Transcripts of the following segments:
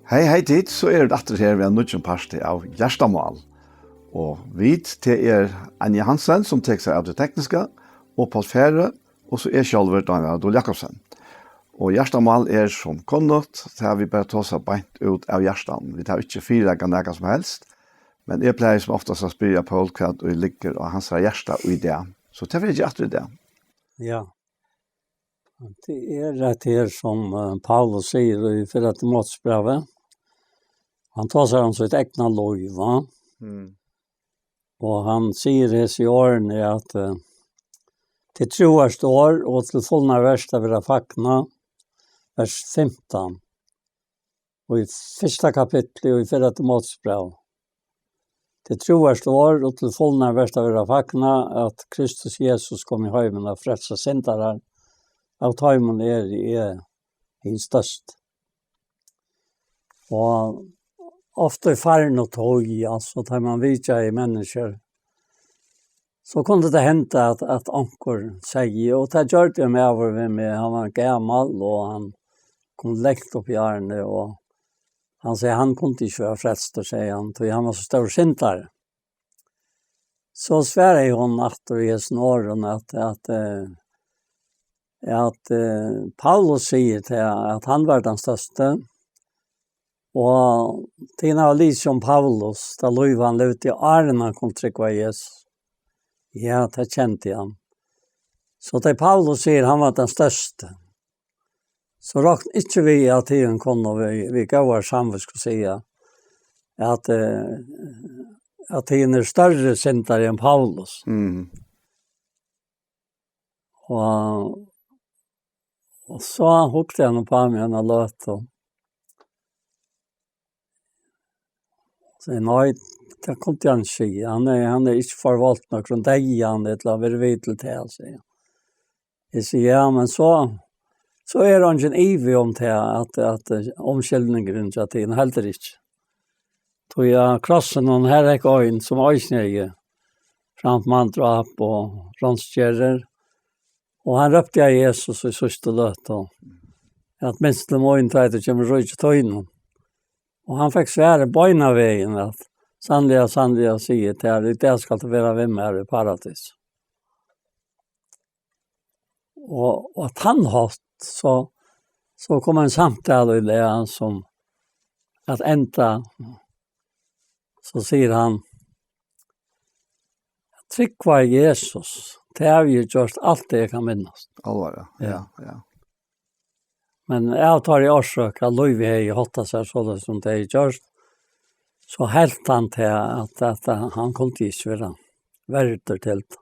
Hei tid, så det atter her ved en nødvendig parti av Gjerstamål. Og vi til Anja Hansen, som tek seg av det tekniske, og Paul Fære, og så selv Daniel Adol Jakobsen. Og Gjerstamål som konnot, så har vi bare tatt seg beint ut av Gjerstam. Vi tar ikke fire ganger som helst, men jeg pleier som oftast å spyrre Paul hva det ligger og hans hjerte og idé. Så det er ikke atter det. Ja. Det rett her som Paulus sier i 4. Timotheusbrevet. Han tar seg om sitt egna lov, va? Og han sier i årene at til troerste år og til fullna versta vil fakna, vers 15. Og i 1. kapittel og i 4. Timotheusbrevet. Til troerste år og til fullna versta vil fakna at Kristus Jesus kom i høymen og frelsa syndere av tøymen i størst. Og ofta i färgen och tåg, alltså tar man vidja i människor. Så kunde det hända att ankor säger, och det gjorde jag med han var gammal och han kom läkt upp i arne och han säger han kunde inte vara frälst, säger han, för han var så stor syndare. Så svär hon efter i snåren att Paulus säger till att han var den största. Og det var litt som Paulus, da han levde i åren han kom til å Jesus. Ja, det kjente han. Så det Paulus sier, han var den største. Så råkte ikke vi at tiden kom, og vi gav vår sammen, skulle si, at tiden større syndere enn Paulus. Og så hukte jeg noe på meg og løt, og så nei, det kom til han si. Han er ikke forvalgt nok rundt deg, han er til å være vidtel til, sier. Jeg sier, ja, men så han ikke ivig om til at omkjeldningen til at han helder ikke. Så jeg krosset noen her øyn som øysnøye, framt mandrap og rånskjærer, og han røpte jeg Jesus i sørste løt, og at minst til måten til at det kommer røyde tøynen. Og han fikk svære bøyna veien at sannelig sier til det skal det være ved meg i paradis. Og at han hatt, så kom en samtale i det som at enda, så sier han, trykk var Jesus, det har vi gjort alt det jeg kan minnes. Allvar, ja. Men jeg tar i årsøk at Løyvi har hatt seg sånn som det er gjort, så helt han til at han kom til ikke være verter til det.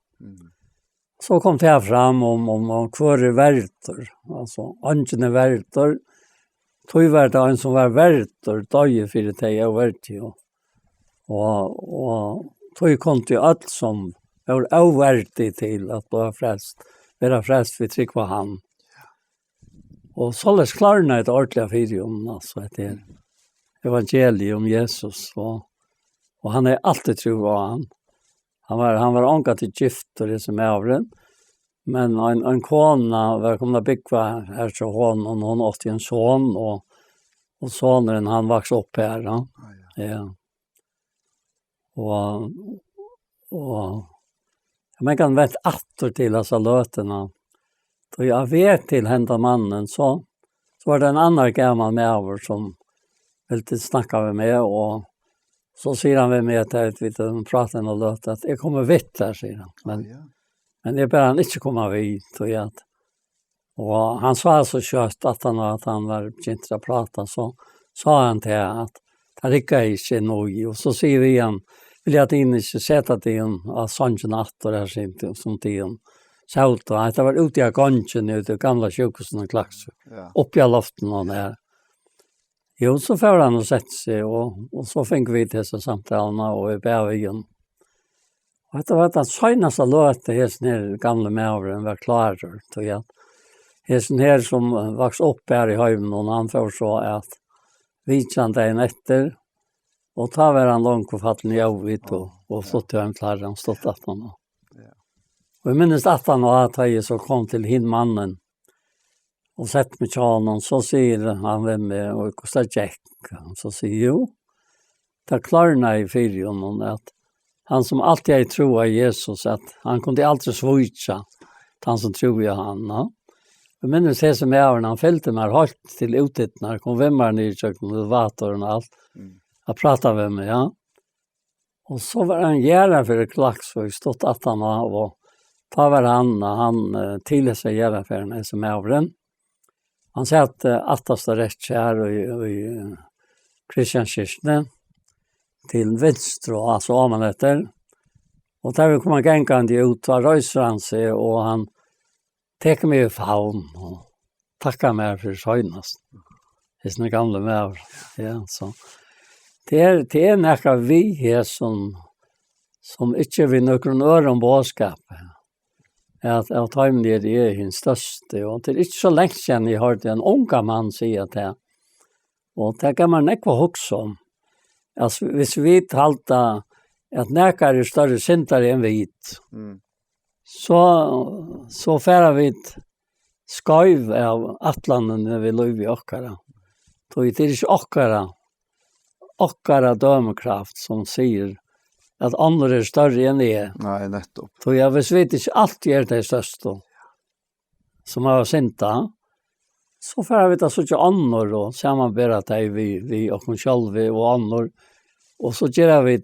Så kom det fram om hver verter, altså andre verter, tog var det en som var verter, døye for det jeg verter, og tog kom til alt som var oververtig til at være frelst for trykk på han. Og så løs klarene et ordentlig fyrium, altså etter evangeliet om Jesus, og han er alltid tro på han. Han var ångat til gift og det som er avren, men en kona var kommet å bygge her til hon, og hun åtte en son, og sonen han vokste opp her. Ja. Og man kan vette atter til altså løtene, så jeg vet til henne mannen, så var det en annen gammal med over som ville snakke med meg, og så sier han ved meg at vi prater og løt, at jeg kommer vidt der, sier han. Men jeg ber han ikke komme vidt, og han sa så kjøtt at han var begynt å prate, så sa han til at det rikker ikke noe, og så sier vi igjen, vil jeg at inn ikke sette det inn av sånn atter her, som tiden, Sjalt og det var ute i gangen ute i gamla sjukhusen og klaks. Oppi av loften og der. Jo, så får han å sette seg, og så fikk vi til disse samtalene, og vi ber igjen. Og det var det søgneste løte hesten her gamle medveren var klarer, tror jeg. Hesten her som vokste opp her i høymen, og han får så at vi kjente dagen etter, og ta var han langt og fattelig jobbet, og stått til han klarer, han stått at han og jeg minnes at han og at jeg så kom til hin mannen och sett med honom så säger han vem är och kostar check. Så säger jo. Det klarna i fyrjon att han som alltid är tro av Jesus att han kunde alltid switcha han som tror jag han. Ja. Jag minns det som är när han fällde mig halt till utet när kom vemmar ner i köket med vatten och allt. Jag pratade med mig, ja. Och så var han gärna för klax för stått att han och ta var han till sig gärna för den som är över den. Han sa att attasta rätt kär i Kristianskirchen till vänster alltså om man efter. Och där kommer gängande ut och röjser han sig och han tar mig i favn och tackar mig för sögnast. Det är såna gamla med. Ja, så. Det är några vi här som inte vill någon öron bådskap. Att ta in det är hin störste. Och det är inte så länge sedan jag hörde en unga man säga det. Och det kan man inte också om. Alltså, hvis vi talta att näkar är större syndare än vit. Så färar vi ett skajv av atlanen när vi löv i åkara. Då är det inte åkara dömekraft som säger att andra är större än det. Nej, nettopp. Så jag vet inte alltid är det största som har synta. Så färar vi det så inte andra och sammanbära det vi och oss själva och andra. Och så gör vi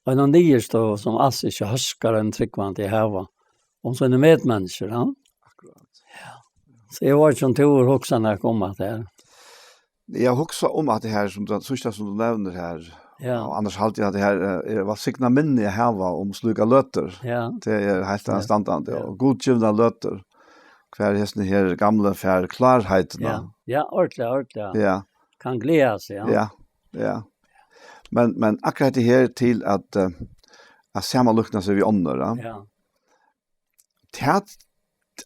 en nyestå som alls inte höskar en tryggvand i hava. Om sådana medmänniskor. Ja? Akkurat. Ja. Så jag var inte som tror också när jag kom att det här. Jag också om att det här som det sista som du nämner här. Ja. Och annars alltid att det här var signa minne i hava om sluka löter. Ja. Det är helt anstandande och godgivna löter. Kvar hästen här gamla för klarheten. Ja, ordentligt. Ja. Kan glädja sig. Ja. Men akkurat det här till att sammanlukna sig vid andra. Ja. Det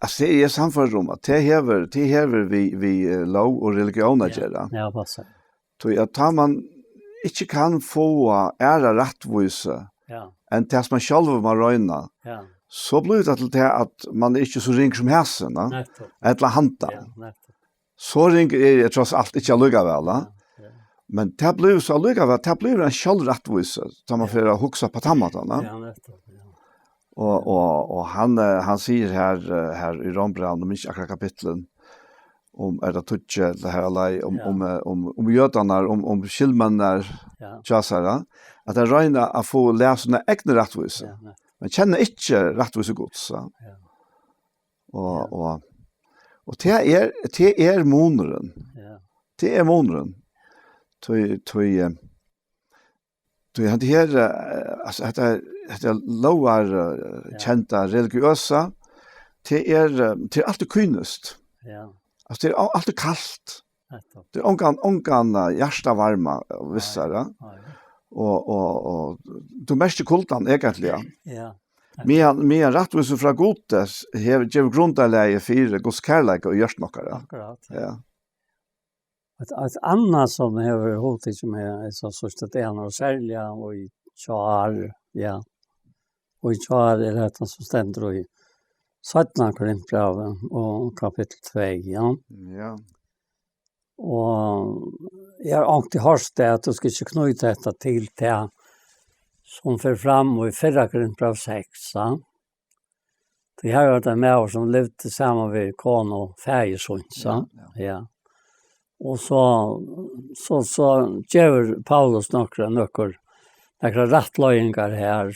alltså det är samförrum att det häver vi lov och religion att göra. Ja, passar. Så att man inte kan få ära rättvisa än det som man själv man röjna. Ja. Så blir det till det att man är inte så ring som häsen. Eller hanta. Så ring är trots allt inte lugga väl. Men det blir så lugga väl. Det blir en självrättvisa som man får huxa på tammatan. Och han säger här i Rombrand om inte akkurat kapitlen om det tutje det här alla om jötarna om skillmannar tjasara att det räna att få läsa när egna rättvisa. Men känner inte rättvisa gods. Och det är monren. Det är monren. Du hade här alltså att det lovar kända religiösa det är alltid kunnest. Ja. Alltså det är alltid kallt. Det är ongan hjärta varma vissare. Och du mest kultan egentligen. Ja. Men rättvisa från Gottes ger grundläge för Guds kärlek och görs något. Akkurat. Ja. Ett annat som har hotat som är så första det är sälja och i char, ja. Och i char är det som ständer i 17 Korintierbrevet och kapitel 2, ja. Ja. Och jag har alltid hört det att du ska inte knyta detta till det som för fram och i 4 Korintierbrevet 6, ja. Det har varit en med som levde tillsammans med kon och färgesons, ja. Och så ger Paulus några rättlöjningar här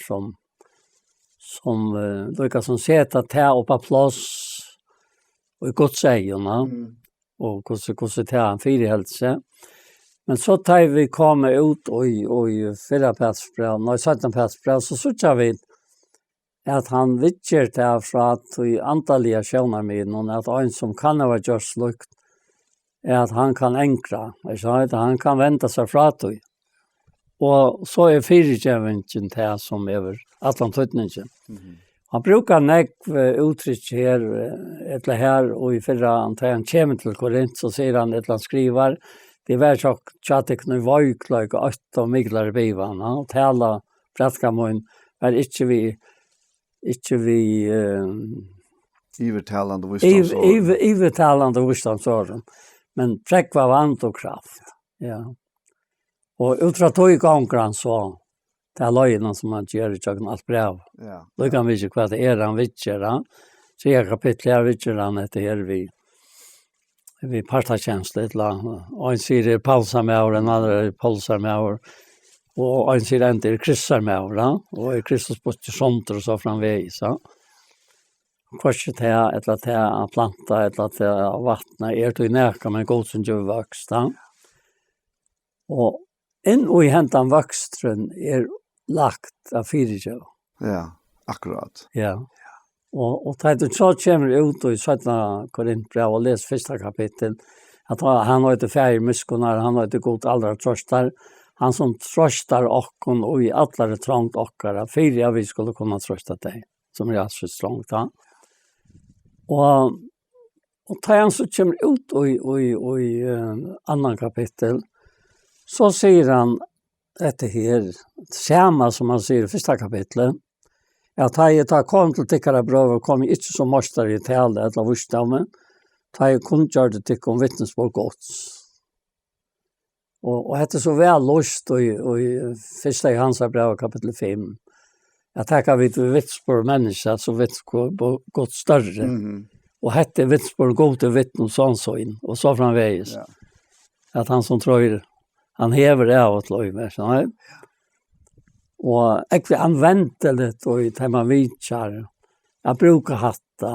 som lyckas som sätta ta upp på plats och i Guds ögon och hur ta en fyrhälse. Men så tar vi komma ut och i 4 Petrusbrev, 17 Petrusbrev så tycker vi att han vittjar det för att i antaliga tjänar med någon att en som kan vara just lukt är att han kan enkla. Att han kan vänta sig fra dig. Och så är fyrtjävningen det som över Atlantutningen. Han brukar uttryck här och i förra han kommer till Korint så säger han ett eller skriver det är väl så att det kan vara utlög och 8 miglar bivarna och tala pratkamon är inte vi Ivertalande visdomsåren. Ivertalande visdomsåren. Men träck var vant och kraft. Ja. Och utra tog i gången så det är lögnen som man gör i tjocken allt brev. Ja. Då kan vi inte vad det är han vittjar. Så jag kapitlar vittjar han etter her vi partatjänstligt. Och en sier er palsar med år, en andra er palsar med år. Och en sier en er kryssar med år. Och er Kristus på sånt och så framvägs. Korset til eller til planta, eller til vattna, til i næka, men god som gjør vokst. Og inn i hentan vokstren lagt av 4. Ja, akkurat. Ja. Og det så kommer ut i 17 Korintbrev og les første kapittel, at han har ikke færre muskunar, han har ikke god aldra trøstar, han som trøstar okkon og i allare trångt okkara, 4 vi skulle kunna trøsta deg, som er så strångt. Og tar han så kommer ut i annan kapittel, så sier han dette her, samma som han sier i første kapitlet, at jeg kom til tikkere brøver, kom ikke som måster i tale eller vursdommen, jeg kun gjør det tikk om vittnesbord gods. Og dette er så vel lyst i første i hans brev, kapittel 5, jeg tenker vi til vittnesbord mennesker, så vittnesbord gods større. Og hette vittnesbord god til vittne og inn, og så framveges. Ja. At han som tror, han hever det av et løyver, sånn. Og jeg vil anvende litt, og til man vittjar, jeg bruker hatta,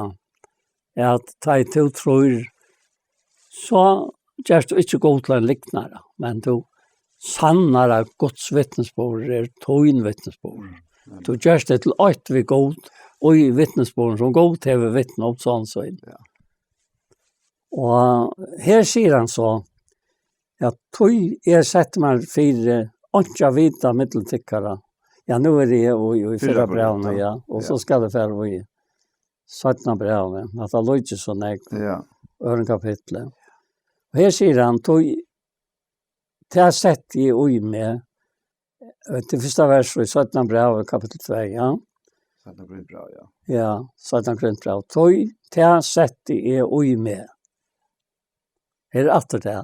at jeg til tror, så gjør du ikke god til en liknare, men du sannere Guds vittnesbord er tøyn vittnesbord. Du gjør det til alt vi god, og i vittnesborden som god til vi vittne opp sånn. Ja. Og her sier han så, at tøy sett meg 4, ikke vita middeltikkere. Ja, nu er det i 4 brevene, ja. Og så skal det være i 17 brevene, at det lå ikke så nek, øren kapitlet. Og her sier han, tøy, til jeg sett i ui med, til første vers i 17 brev, kapittel 2, ja. 17 Korintbrev, ja. Ja, 17 Korintbrev. Tøy, til jeg sett i ui med. Her atter det.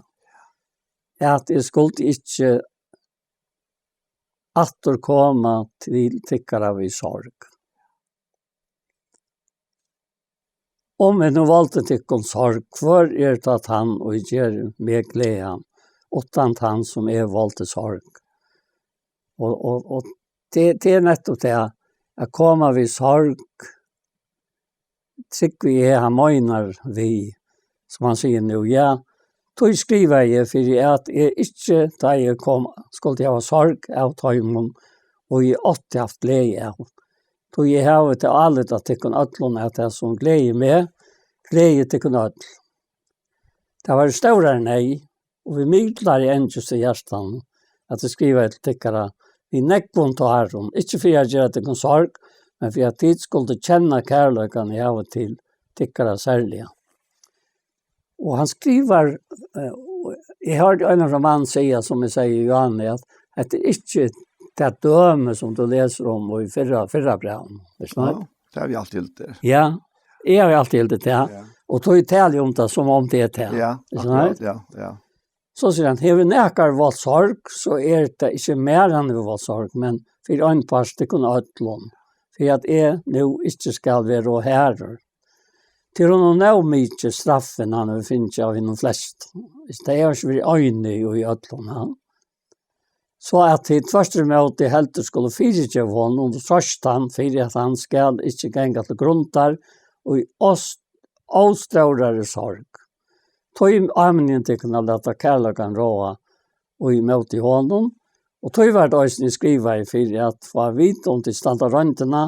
At jeg skulle ikke atter komme til tikkere av i sorg. Om jeg nå valgte tikkene sorg, hvor er det at han og gjør med glede, utan han som valgte sorg. Og det er nettopp det, at kommer vi sorg, tykker vi han møgner vi, som han sier nå, ja, tog skriver jeg for at jeg ikke, da jeg kom, skulle jeg ha sorg av tøymon, og jeg åtte haft glede av. Tog jeg har til alle at jeg kunne ødlåne at jeg som glede med, glede til kunne ødl. Det var større nei, og vi mykler i endjes til hjertan, at jeg skriver til tikkere, vi nekkvån til herren, ikke for jeg gjør det til sorg, men for jeg tid skulle kjenne kærløkene jeg har til tikkere særlige. Og han skriver, jeg har en roman sier, som jeg sier i Johanne, at det er ikke det døme som du leser om i fyrre breven. Ja, det har vi alltid gjort det. Ja, jeg har alltid gjort det, ja. Og tog taler om det som om det er det. Ja, akkurat, ja. Så sier han, har vi nekar valgt sorg, så er det ikke mer enn vi valgt sorg, men for en part det kunne ødlån. For at jeg nå ikke skal være herrer. Til å nå mye straffen han vi finner av de flest. Det er ikke vært øyne i ødlån. Så at det første måte helter skulle fyrtje av honom, og først han, for at han skal ikke gjenge til grunter, og i oss avstrådere sorg. Tøy amningen til kunne lette kærløkken råa, og i måte i honom, og tøy var det også skriver i for at få vite om til standardrøntene,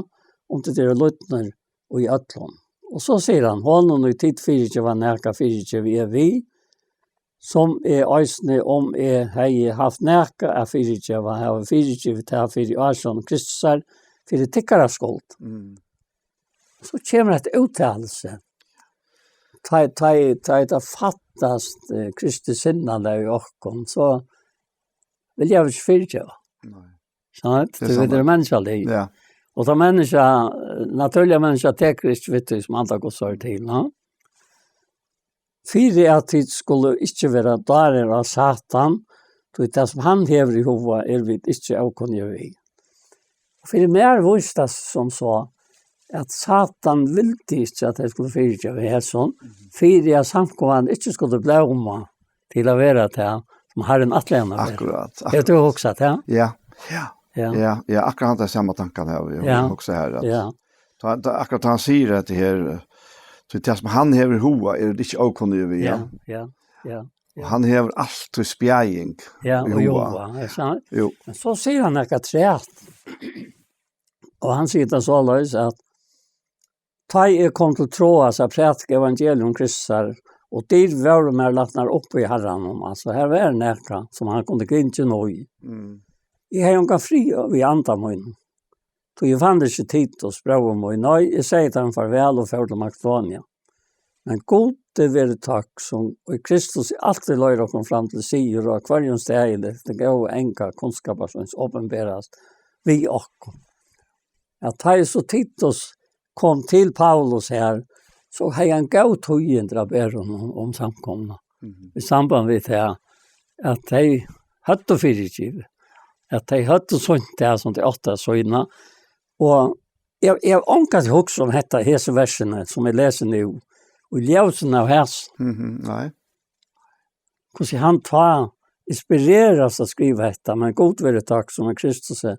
om til dere løtner og i ødlån. Og så sier han, honom og i tid fyrtje var nærke fyrtje vi, som øysene om hei haft nærke av fyrtje, var her fyrtje vi tar for i Arsson og Kristus her, for det tikkere skuld. Så kommer et uttalelse. Ta det fattast Kristus sinnande i åkken, så vil jeg ikke fyrtje. Sånn, det er menneskelig. Ja. Og da menneska naturliga människa teker inte vet du som andra går så till. Ja? Fyra att det skulle inte vara där av Satan, då det som han hever i huvudet vi inte avkunniga vi. För mer visste som så att Satan ville inte att det skulle fyrtja vid Hesson, fyra samkommande inte skulle bli om till att vara det som har en atläna. Akkurat. Jag tror också att ja. Ja, akkurat det samma tankar här vi också här att. Ja. Akkurat han säger att det här så det som han hever hoa är det inte avkunniga vi. Ja. Han hever allt i spjäing. Ja, och jobba, sant? Jo. Men så säger han att träet. Och han säger det så lös att ta kom till troas att prätka evangelium Kristus och det var de här lattnar upp i Herren. Alltså här var näka som han kunde gå in till nöj. Jag har ju fri vid antamöjn. Så jag fann det inte tid att sprava mig. Nej, jag säger till han farväl och för till Makedonien. Men god det var tack som i Kristus alltid löjde och kom fram till sig och kvarjon steg det går enka kunskaper som åpenberas vi och. Att ta så Titus kom till Paulus här så har han gått höjden av bären om samkomna. I samband med det att de hade fyrtjiv. Att de hade sånt där som de åtta sådana. Och jag ångat också om detta hese verserna som jag läser nu. Och ljusen av härs. Nej. Hvordan han tar inspireras att skriva detta. Men god vare tack som Kristus är.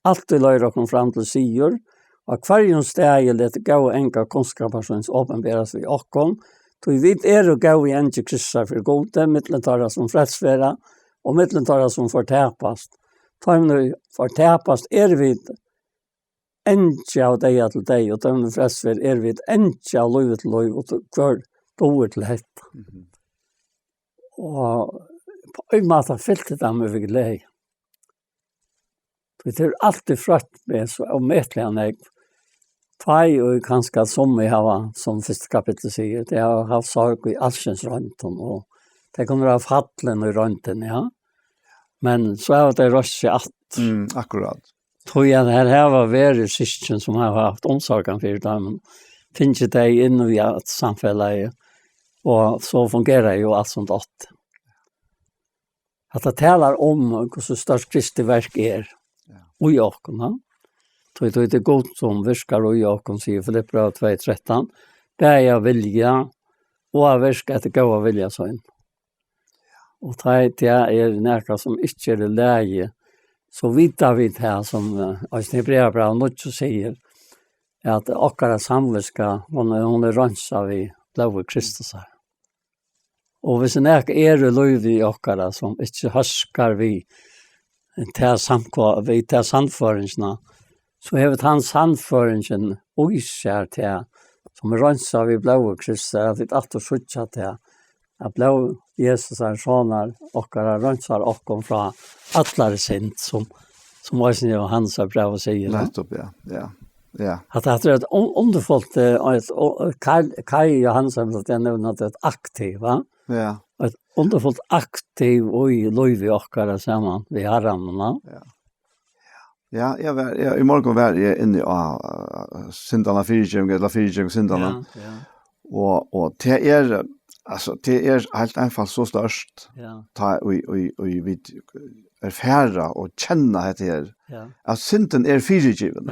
Alltid löjder och kom fram till sigur. Og kvarjon steg det gå enka kunskaper som åpenberas vi okkon. Så vi og gå i enke kryssar for gode, mittlentara som fredsfæra, og mittlentara som fortapast. Ta nu fortapast vi enke av deg til deg, og ta nu fredsfæra vi enke av livet til liv, og kvar doer til hett. Og på en måte fyllte det med vi glede. Det är alltid frött med så omätliga nägg. Tvei och kanske som vi har som första kapitel säger. Det har haft saker i allsens rönten och det kommer att ha fallen i rönten, ja. Men så är det röst att. Akkurat. Tror jag det här var väldigt systen som har haft omsorgen för det. Men finns det in i ett samfälle och så fungerar ju allt sånt åt. Att det talar om hur störst Kristi verk är. Och jag kan. Så det är gott som viskar och jag kan säga för det är bra 2:13. Det är jag vilja och jag viskar att det går att vilja så in. Och det är näka som inte är det läge. Så vita vi det här som Hebreerbrevet något säger att akkurat samviska hon är rensa vi blå Kristus här. Och hvis en är det löv i akkurat som inte härskar vi till samkva vi till sandföringsna så har vi hans sandföringen och isär till som rensa vi blå Kristus att vi att och skjuta till att blå Jesus är sonar och rensar och kom från alla synd som var sin Johannes brev säger. Ja. Att det är ett underfullt Kai Johannes att det nämner ett aktiv, va? Ja. Ett underfullt aktiv och i löv och samman vi har rammarna. Ja, i morgon var jag inne i syndarna fyrtjung syndarna. Och det är alltså det är helt enkelt så störst. Ta och vi är färra och känna det här. Att synden är fyrtjung.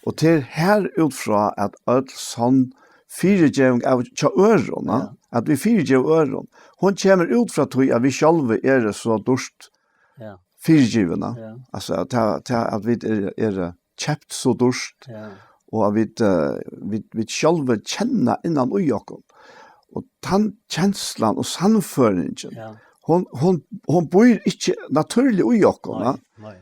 Och det här utfra att all sån fyrtjung av öron, att vi fyrtjung öron. Hon kommer ut från att vi själva är så dörst. Ja. Fyrtjungna. Alltså att vi är käpt så dörst. Och att vi själva känna innan och jag. Och den känslan och sannföringen. Hon bor inte naturligt i oss.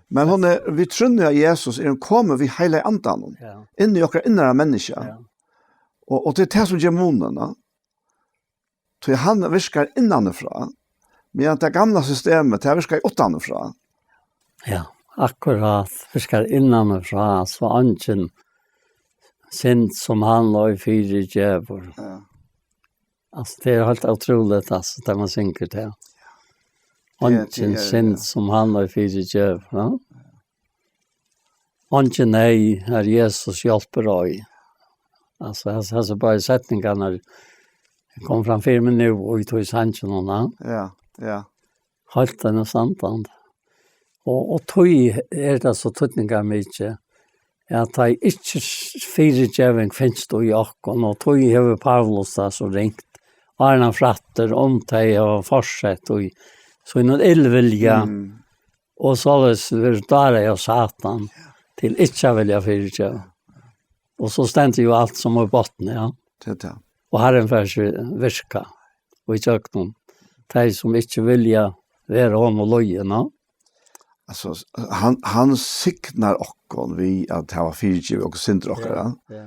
Men hon är vi tror att Jesus är kommer vi hela andan. In i våra inre människa. Och det är det som ger munnen. Så han viskar innanifrån. Men det gamla systemet det viskar utanifrån. Ja, akkurat. Viskar innanifrån så anken synd som han la i fyra djävor. Alltså det är helt otroligt alltså där man synker det. Anken synd som han la i fyra djävor. Anke nej, här Jesus hjälper dig. Alltså alltså bara sättningar när kom fram för mig nu och vi tog i sanchen och na. Ja, ja. Halt den santan. Och tog det så tutningar mycket. Ja, ta ikke fyrirgjeving finnes du i okken, og tog hever Paulus da så ringt. Arna fratter om teg og fortsett, og så er noen illvilja, og således vil dare jeg satan til ikke vilja fyrirgjeve. Og så stendte jo alt som var botten, ja. Det. Og Herren først virka, og ikke øknom. De som ikke vilja være om og loje, no? Alltså han signar okkon vi att ha fyrtjuv och synder okkara. Ja.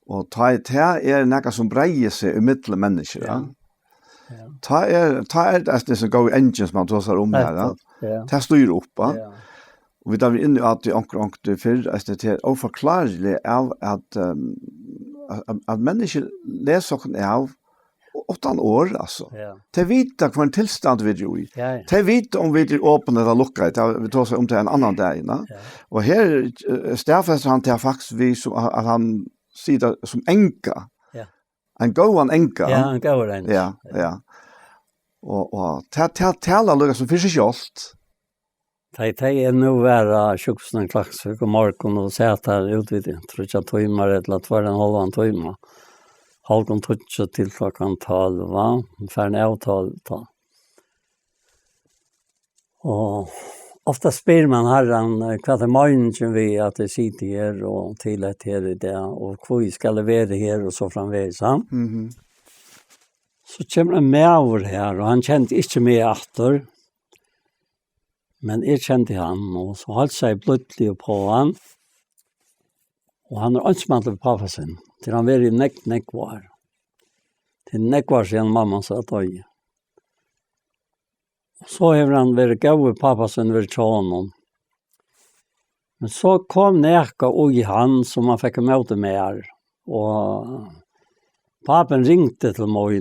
Och ta är något som breier sig i mittel människor. Ja. Ta är det som går engines man tar om här. Ja. Ta styr upp. Ja. Och vi tar in att det ankr för att det är oförklarligt av att människor läser och av 8 år alltså. Ja. Det vita kvar en tillstånd vi ju i. Ja. Det vita om vi är öppna eller lucka. Vi tar sig om till en annan dag, va? Ja. Och här stärfast han till faktiskt vi som att han ser det som enka. Ja. En goan enka. Ja, en goan enka. Ja, ja. Och tala lukka som fisk kjolt. Det är nu vara 16 klax och morgon och sätta ut vid tror jag timmar eller 2,5 timmar. Halvgon tutsa til klokkan 12, va? For en avtal ta. Og ofta spyr man herren hva det morgen vi at det sitter her og til et her i det, og hvor skal det være her og så framveis, ja? Så kommer en med over her, og han kjente ikke meg etter, men jeg kjente han, og så holdt seg plutselig på han, og han ønsmann til pappa sin. Til han var i nekvar. Til nekvar siden mamma sa tøy. Så har han vært gav i pappa sin ved tjånen. Men så kom neka og i han som han fikk møte med her. Og papen ringte til mig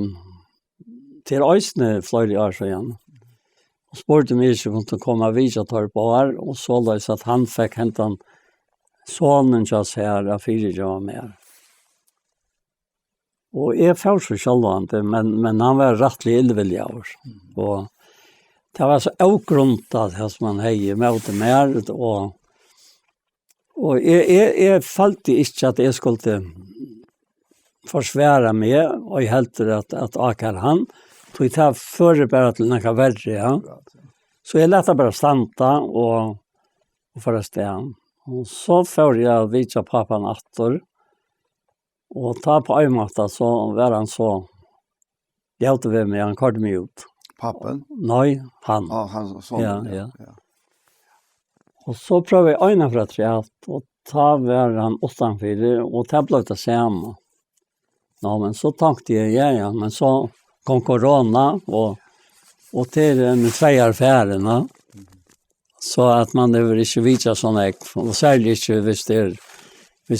til Øysne flere år siden. Og spurte meg ikke om å komme og vise på her. Og så løs at han fikk hentet sonen til oss her av 4 år med her. Og jeg følte så sjølvande, men han var rettelig illvillig av oss. Og det var så avgruntet det som han hei møte med, og jeg følte ikke at jeg skulle forsvære meg, og jeg heldte at akkurat han, så jeg tar før bare til noe verre, ja. Så jeg lette bare standa og for å stå. Og så får jeg vite pappaen atter, og ta på øymåte, så var han så hjelte vi med, han kørte meg ut. Pappen? Nei, han. Han sånn. Ja. Og så prøvde jeg øynene fra treet, og ta var han 8-4, og ta ble det samme. Nå, men så tenkte jeg, ja, men så kom korona, og til med 2 affærene, så at man ikke viser sånn ek, og særlig ikke hvis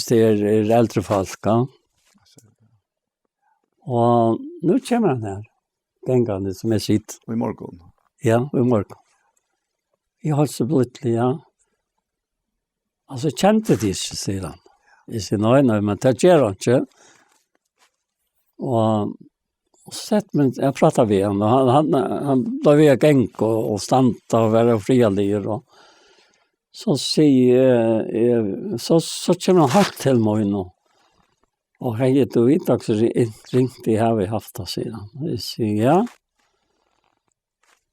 det er eldre folk, ja. Og nu kommer han her, gengande som jeg sitter. Og i morgen? Ja, i morgen. Jeg har så plutselig, ja. Altså, jeg kjente det ikke, sier han. Jeg sier, nei, men det gjør han ikke. Og sett, men jeg pratet med han, og han da vi genk og standa og være frialig, og så sier så kommer han hardt til meg nå. Og hei, du vet også, ringte jeg har vi haft det, sier han. Jeg sier, ja.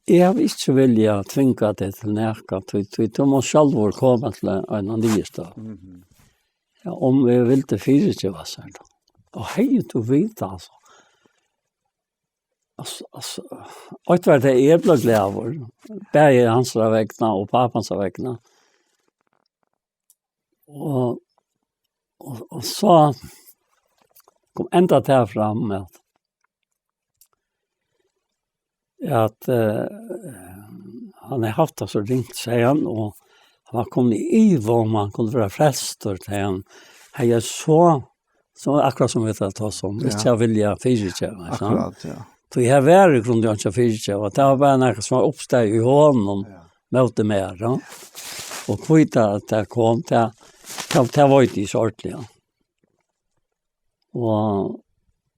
Jeg har ikke vilja tvinga det til nærka, du må selv komme til en nye sted. Ja, om vi vil til 24, sier han. Og hei, du vet altså. Altså, og det var det jeg ble glad over. Begge hans vegna og pappans vegna. Og så kom enda til fram med at han har haft det så ringt, sier han, og han var kommet i om han kunne være frelster til han. Han er så akkurat som vi tar oss om, ikke vilja fyrirkjøve. Akkurat, ja. Så jeg har vært i grunn av ikke fyrirkjøve, og det var bare noe som var oppsteg i hånden, møte mer, ja. Og kvitt at det kom til Det var inte så ordentligt. Ja.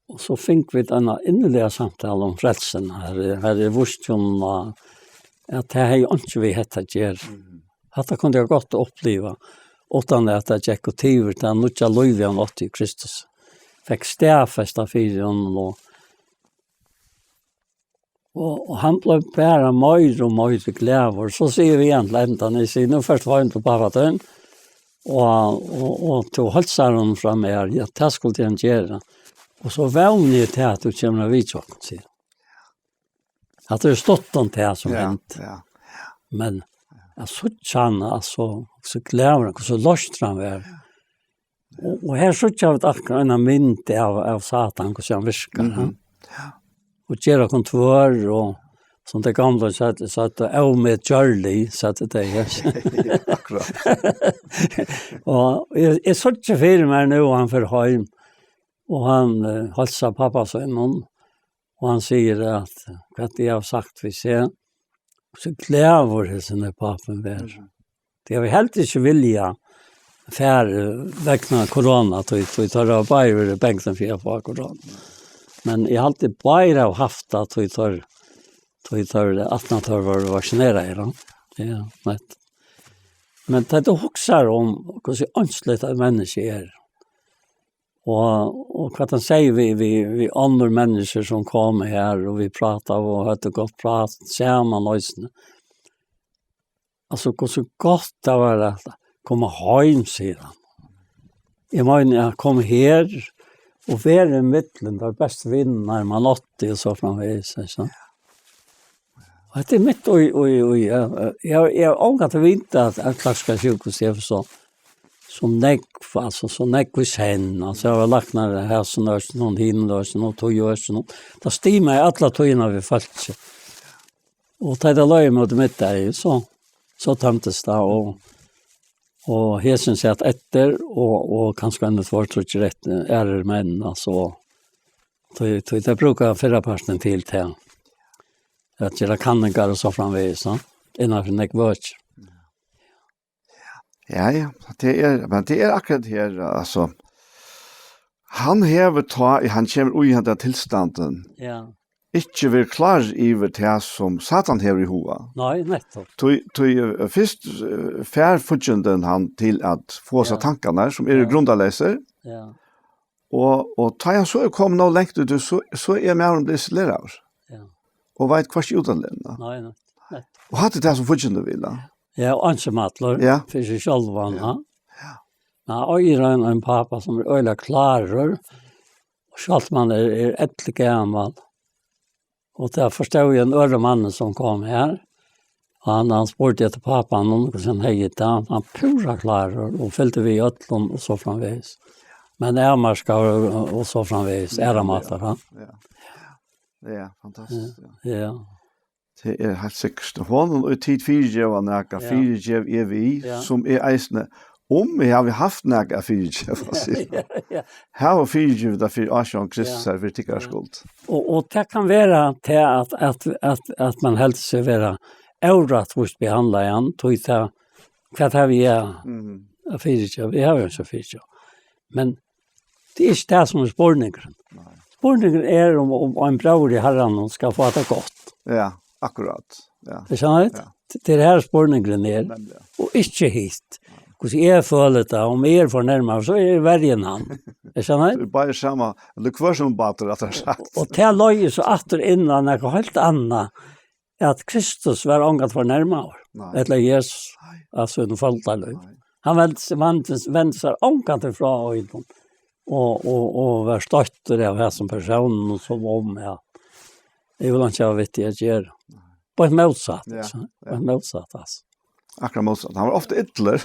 Och så fick vi en innerliga samtal om frälsen här vursjon att det här är inte vi hette ger. Att det kunde jag gott uppleva utan att det gick och tiver till nutja löjvian åt i Kristus. Fick stäfesta för honom och han blev bara mer och mer glädjor. Så ser vi egentligen ändan i sig. Nu först var jag inte på vatten. Och tog halsaren fram mer. Ja, det skulle jag göra. Och så vänner jag till att du kommer vid tjocken. Att det stått om det som hänt. Ja. Men jag såg alltså, så glädjor, så lust han var. Och här såg jag akkurat en mynd av Satan, hur han viskar. Och gera kontor och sånt det gamla så att med Charlie så det här. Akkurat. Och jag såg inte för mig nu han för hem och han hälsar pappa så någon och han säger att vad jag har sagt vi ser så glädjer det sen pappan där. Det har vi helt inte vilja för väckna corona så tar det bara bänken för corona. Men jag har alltid bara haft att vi tar 18-tal var vaccinerade. Ja, men det huxar om hur önsligt att människor är. Och vad han säger vi andra människor som kommer här och vi pratar och har ett gott prat samman lösning. Alltså hur så gott det var att komma hem sedan. Jag menar jag kom här och vara i mitten där bäst vinner man 80 och så framvis så. Och det är mitt och jag ångat att vi inte att klassiska sjukhus är så som näck alltså så näck vi sen alltså jag har lagt när det här så när någon hinner någon tog ju så då stämmer alla tojna vi fallt. Och det där löj mot mitt där så tämtes det och hesen säger att efter och kanske ändå svårt tror jag rätt är män alltså det brukar förra parten till att göra kanningar och så framvis innanför nekvöts. Ja, det är akkurat här, alltså, han hever han kommer i den tillstanden, ikke vil klar iver det som Satan hever i hoa. Nei, nettopp. Først færfudgjenden han til at få seg tankene som grundaleser, og ta han så kom nå lengt ut, så med blir isoleret. Og vet hva ikke utenlende. Nei. Og hadde det som fudgjenden ville. Ja, og ansematler, for seg selv var han. Og jeg er en pappa som øyler klarer, og selv man ettelig gammel. Og der forstod jeg en øre mannen som kom her, og han spurte etter pappan om noe som heiet han pura klarer, og fylte vi i øtlån og så framvis. Men ærmarska og så framvis, æramater han. Det er fantastisk. Ja. Det er helt sikkert. Hånden og tid fyrtjev av nækka, fyrtjev vi, som eisne, vi har haft nækka fyrtjev, her var fyrtjev da fyr Asjon Kristus her for tikkarskuld. Og det kan være til at man helst skal være eurat vårt behandla igjen, tog til hva vi fyrtjev, vi har jo ikke fyrtjev. Men det er ikke det som spårningeren. Spårningeren om en bror i herren skal få det godt. Ja, akkurat. Det skjønner jeg? Det er her spårningeren og ikke hit. Hvordan jeg føler det, om jeg fornærmer, så er det verre enn han. Det skjønner jeg? Det er bare samme, eller hva som bater, at det er sagt. Og til løy så atter innan noe helt annet, at Kristus var ångat fornærmer. Eller Jesus, altså en følteløy. Han vendte seg ångat fra øyden, og var støtter av her som personen, og som om, jeg vil ikke ha vitt jeg gjør. På en motsatt, på en motsatt, altså. Akkurat motsatt. Han var ofte ytler.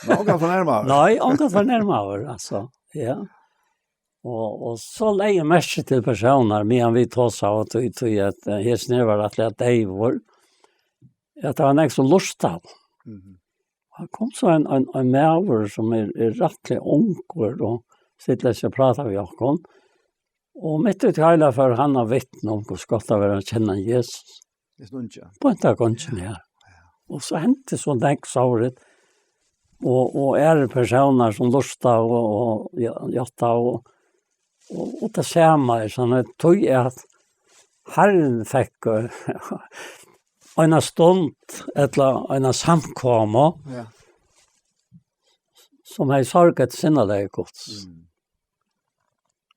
Men ångat fornærmer. Nei, ångat fornærmer, altså. Ja. Og så legger mest til personer, men vi tar seg og tog at jeg snever at det er deivor, at det var en som lust av. Han kom så en maver som rettelig unger, og sitter ikke og prater med Jakob. Og midt ut i hele for han har vittnet om hvor godt det var å kjenne Jesus. Det er ikke. På en dag kanskje her. Og så hendte så nekksåret, och är personer som lustar och jatta och det samma så när tog att Herren fick en stund eller en samkomma som är sorgat sinneläge gods.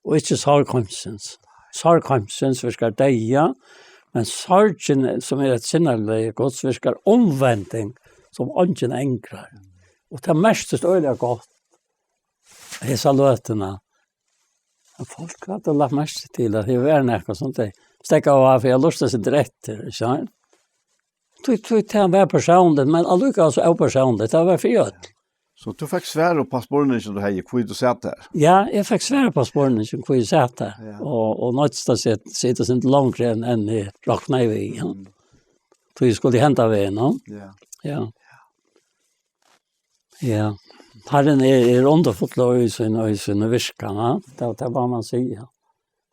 Och inte sorgkomstens. Sorgkomstens virkar deia, men sorgen som är ett sinneläge gods virkar omvändning som ången ängrar. Och det mest öliga gott hesa lötena. Folk hade lagt mest till att det var något sånt där. Stäcka av för jag lustar sig rätt, så. Tog till var personligt, men alldeles så opersonligt, det var för Så du fick svära på spåren som du hade kvitt och satt där? Ja, jag fick svära på spåren som kvitt satt där. Ja. Och något sitter sig inte långt än i räkna i vägen. Så jag skulle hämta vägen, no? Ja. Ja. Herren är underfull i sin viskarna. Det är vad man säger.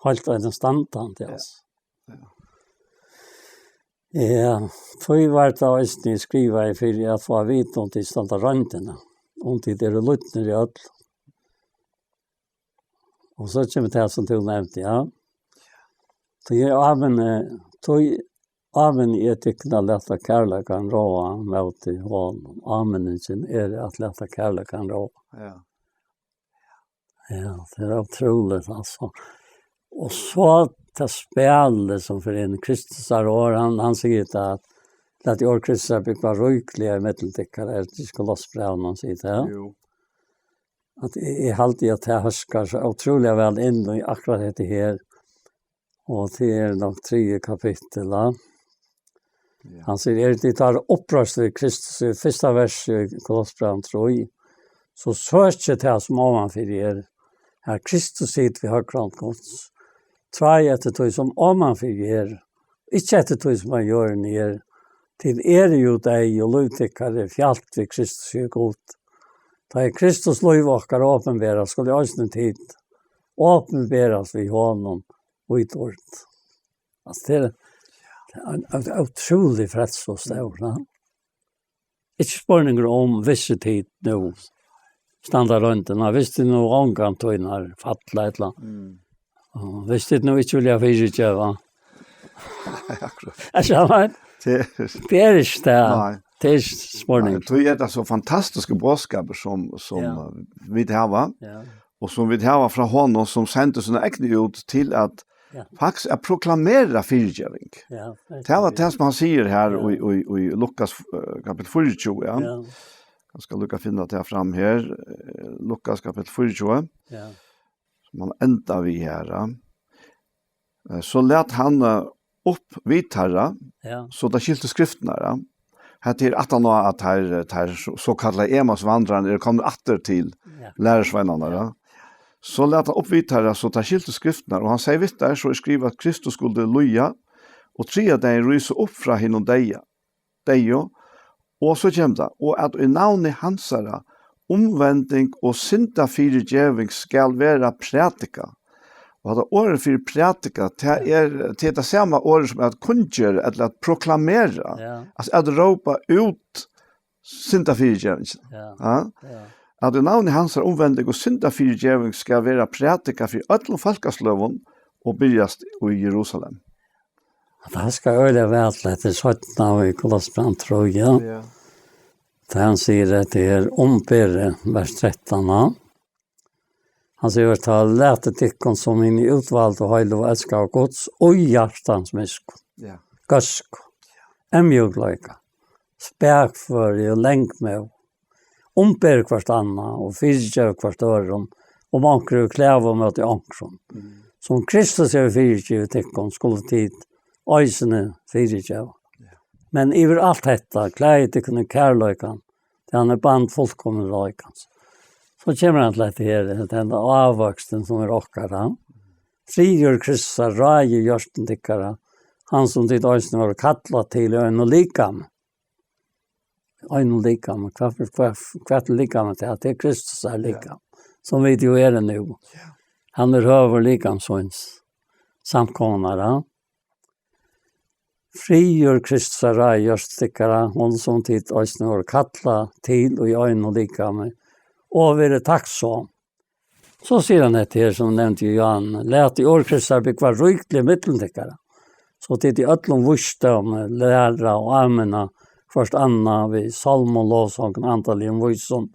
Helt en standard till oss. Ja, för var det också ni skriva för att få veta om de standarderna. Om det är lutner i öll. Och så kommer det som du nämnde, ja. Så amen är tyckna lätta kärleken råa mot i håll. Amen är att lätta kärleken råa. Ja, det är otroligt alltså. Och så det spelet som för en kristusar han säger att i år kristusar bygga röjkliga medeltäckare att de ska lossbra någon sida. Ja? Jo. Att jag alltid att jag härskar så otroligt väl in i akkurat det här. Och det är nog 3 kapitel. Ja. Han säger att det tar upprörst i Kristus i första vers i Kolossbrevet 3. Så söker det som ovanför er. Här Kristus sitter vid högrant gods. Trai etter tog som ovanför er. Ikke etter tog som man gör ner. Till jo deg og lovtikkere fjalt vid Kristus i god. Da er Kristus lovåkere åpenberes, skulle jeg også en tid åpenberes vid honom og i dårlig. Altså det er utrolig fredsløst det var. Ikke spørninger om visse tid nå. Standardrøntene, hvis det nå omgang tog inn her, fattelig et eller annet. Hvis det nå ikke vil jeg fyrirkjøve. Jeg skjønner. Det är inte det. Det är spårning. Det är så fantastiska budskaper som vi har. Ja. Och som vi har från honom som sände sina egna ut till att faktiskt att proklamera frigivning. Ja. Det var det som han säger här i Lukas kapitel 42. Ja. Jag ska lucka finna det här fram här. Lukas kapitel 42. Ja. Man ändar vi här. Så lät han upp vid herra, så det skilte skriftene. Ja. Her til at han at her så kallade Emas vandraren kommer atter til lærersvennerne. Ja. Så lät han upp vid herra, så det skilte skriftene, og han sier vidt der, så skriver at Kristus skulle loja, og 3 dager ryser opp fra henne deio, og så kommer det, og at i navnet hansara, omvending og synda fyrirgjeving skal være prætika. Och det året för pratika det är det samma året som att kunna eller att proklamera. Ja. Alltså att ropa ut synda förgivning. Ja. Att det navn i hans omvändning och synda förgivning ska vara pratika för alla folkaslövon och börjas i Jerusalem. Det ska öle väl det så att när vi Kolossbrevet 3. Ja. Han säger att det är ompere vers 13. Han säger att han lät det som in i utvald och höjl och älskar av Guds och hjärtans misko. Ja. Gasko. Emjuglöjka. Späk för och länk med. Omper kvart anna och fyrtjöv kvart öron. Och mankru kläva mot i ankron. Som Kristus är fyrtjöv teckon skulle tid. Öjsene fyrtjöv. Ja. Men över allt detta kläger teckon kärlöjkan. Det han är band fullkommen röjkans. Så kommer han till den avvuxen som rockar. Frigjør Kristus raje gjørsten tikkara. Han som ditt øyne var kattlet til øyne og likam. Øyne og likam. Hva er likam til? Det er Kristus likam. Som vi jo er nu. Han høver likam sånns samkomnare. frigjør Kristusara gjørstikkara, hon som tid òsne var kattla til og i øynene og lika med, og være takksom. Så sier han etter her, som nevnte Johan, let i år Kristusar bygg var ryklig mitteltikkara. Så tid i øtlom vurste om læra og amena, først anna vi salm og lovsången, antallig om vursen,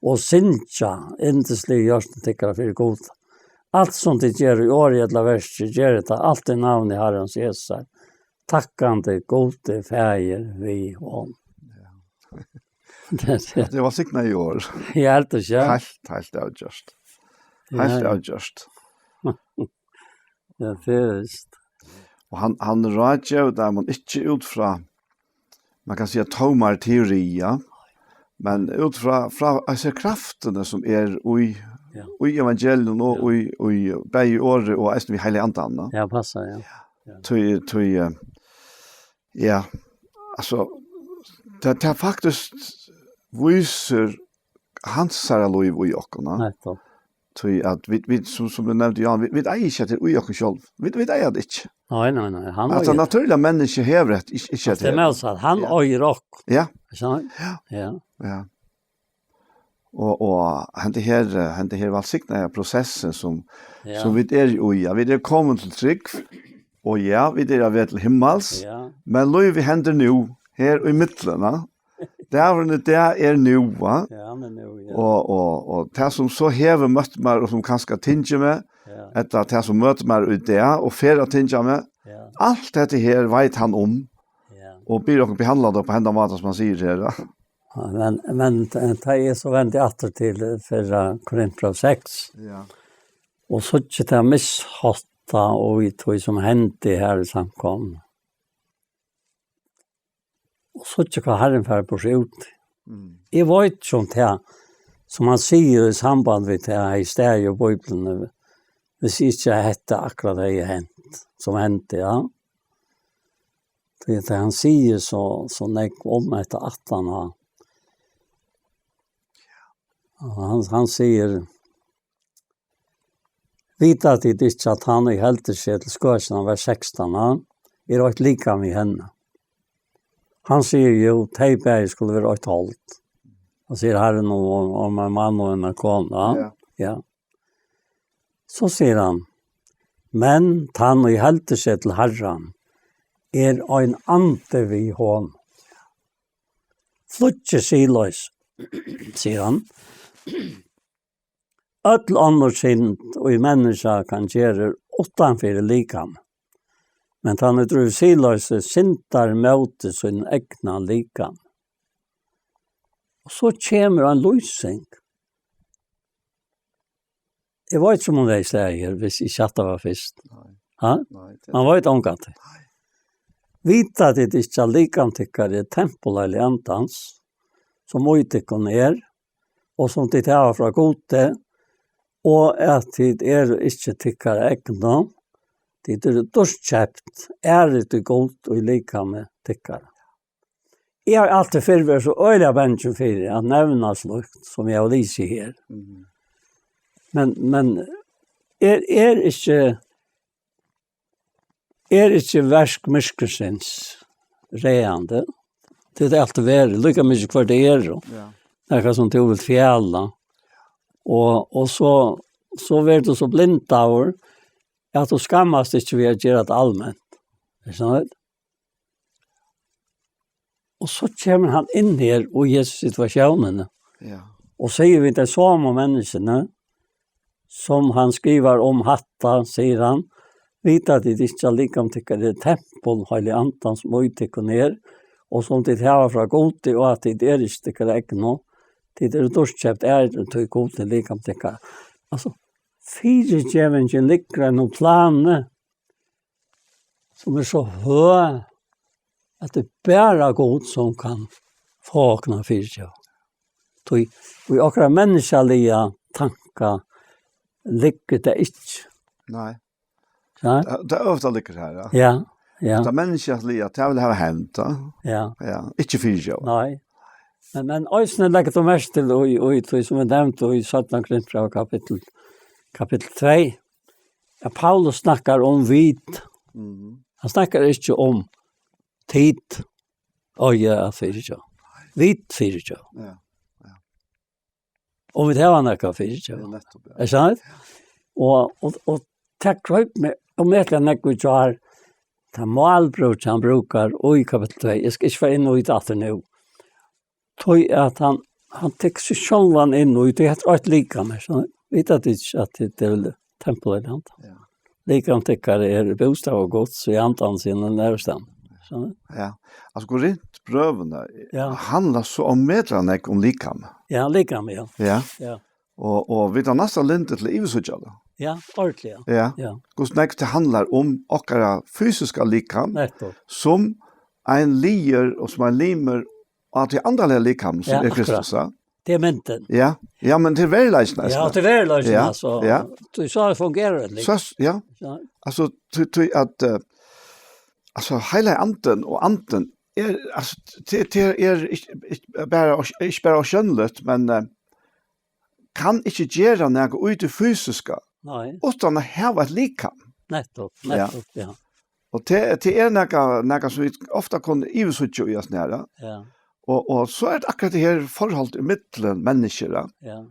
og sinja, indeslig gjørstikkara for god. Alt som det gjør i år i et la verset, gjør det alt i navn i Herrens Jesus. Tackande gode färger vi om. Det var sikna i år. Helt och ja. Helt avgjørst. Helt avgjørst. Ja, först. Og han rager der man ikke ut fra, man kan si tomar teorier, men ut fra altså kraftene som ui evangelium og ui begge året og eisen vi heilig andan. Ja, passar, ja. Ja, altså, det er faktisk viser hans lov i okkona. Nettopp. At vi som du nevnte, Jan, vi eier ikke til ui okkur selv. Vi eier det ikke. Nei. Han at det naturlige menneske hever det ikke til. Det er med oss at han øyer okk. Ja. Ja. Og hente her valgsiktene prosessen som vi er i. Vi er kommet til trygg, og ja, vi er ved til himmels, men lov vi hender nå, her i midtlene, det er nå, va? Ja, men nå, ja. Og det som så hever møtt meg, og som kanskje tinge med, etter det som møter meg ut det, og fer å tinge med, alt dette her vet han om, og blir dere behandlet på hendene måten som han sier her. Men det er så vendt atter til for Korinthbrev 6. Ja. Og så ikke det mishatt og vi tog som hendte her i samkommet. Og så ikke hva Herren fer på seg ut. Jeg vet ikke om det, som han sier i samband med det i stedet i Bibelen, hvis ikke hette akkurat det jeg hent, som hendte, ja. Det han sier så nek om etter at han har. Han sier, vita at det ikke at han er helt seg til skåsen av vers 16, er også lika med henne. Han sier jo, teipet skulle være også holdt. Han sier Herren om en mann og en kone. Ja. Så sier han, men han er helt seg til Herren, er en ante vi hånd. Flutje siløys, sier han. Öll annor synd og i menneska kan gjøre utanfor likam. Men han er drøv siløse syndar møte sin egna likam. Og så kommer en løsning. Jeg vet ikke om det er slæger, hvis jeg chatta var først. Man vet omgat det. Vita at det ikke er likam tykkere tempel eller antans, som uitikken er, og som det er fra gode, og at det er ikke tykkere egna, det er dorskjøpt, det godt og likam med tykkere. Jeg har alltid vært så øyelig bensjen for at nevna slukt, som jeg har lyst her. Men er ikke versk myskelsens reande. Det er alltid vært, lykka mye hver det er. Det er som til å fjalla. Og så blir du så blind av at du skammast ikke ved å gjøre det allmänt. Er sånn? Og så kommer han inn her og i situasjonene. Og sier vi det samme menneskene, som han skriver om hatta, sier han, vita at det ikke er like om det er tempel, heilig antan som uttikker ned, og som det har fra gode, og at det er ikke det ikke noe, det er dorskjøpt det til gode like om det. Altså, fire djevingen ligger noen planer, som er så høy, at det bare er god som kan få åkne fire. Vi akkurat menneskelige tanker ligger det ikke. Nei. Det er ofte ligger her, ja. Det er menneskelige, det vil ha hendt, ja. Ikke fire. Nei. Men øyne legger det mest til, og som er nevnt, og i 17. Korinthbrev kapittel 2, Paulus snakker om hvit. Han snakker ikke om tid och jag för jag. Vi för jag. Ja. Och vi har några för Ja, jag. nettopp. Ja. Är sant? Och tack för med om jag kan inte göra ta målbrott han brukar och i kapitel 2. Jag ska inte få in och i dator nu. Tog att han tek sig självan in och det heter ett lika med så vet att det är templet han. Ja. Lika om tycker är bostad och gott så i antan sin närstam. Så Ja. Alltså Korintbröven Ja. handlar så om medlarna om likam. ja, lika med ja. Ja. Ja. Och vi tar nästan lintet till Ivesutjalla. Ja, ordentligt. Ja. Ja. Hur snägt det handlar om åkara fysiska likam Nettopp. som en lier och som en limer och till andra likam som Ja, är akkurat. Kristus. Ja. Det är menten. Ja. Ja, men till verkligheten Ja, det är väl Ja, alltså. ja. Du sa det fungerar det. Så ja. Ja. Alltså att alltså hela anten och anten alltså det är inte bara skönligt men kan inte göra något ut i fysiska Nej, utan att ha ett likam. nettopp. Ja. Och det är något som vi ofta kan ivesutja i oss nära. Ja. Och så är det akkurat det här förhållet i mittlen människor. Ja.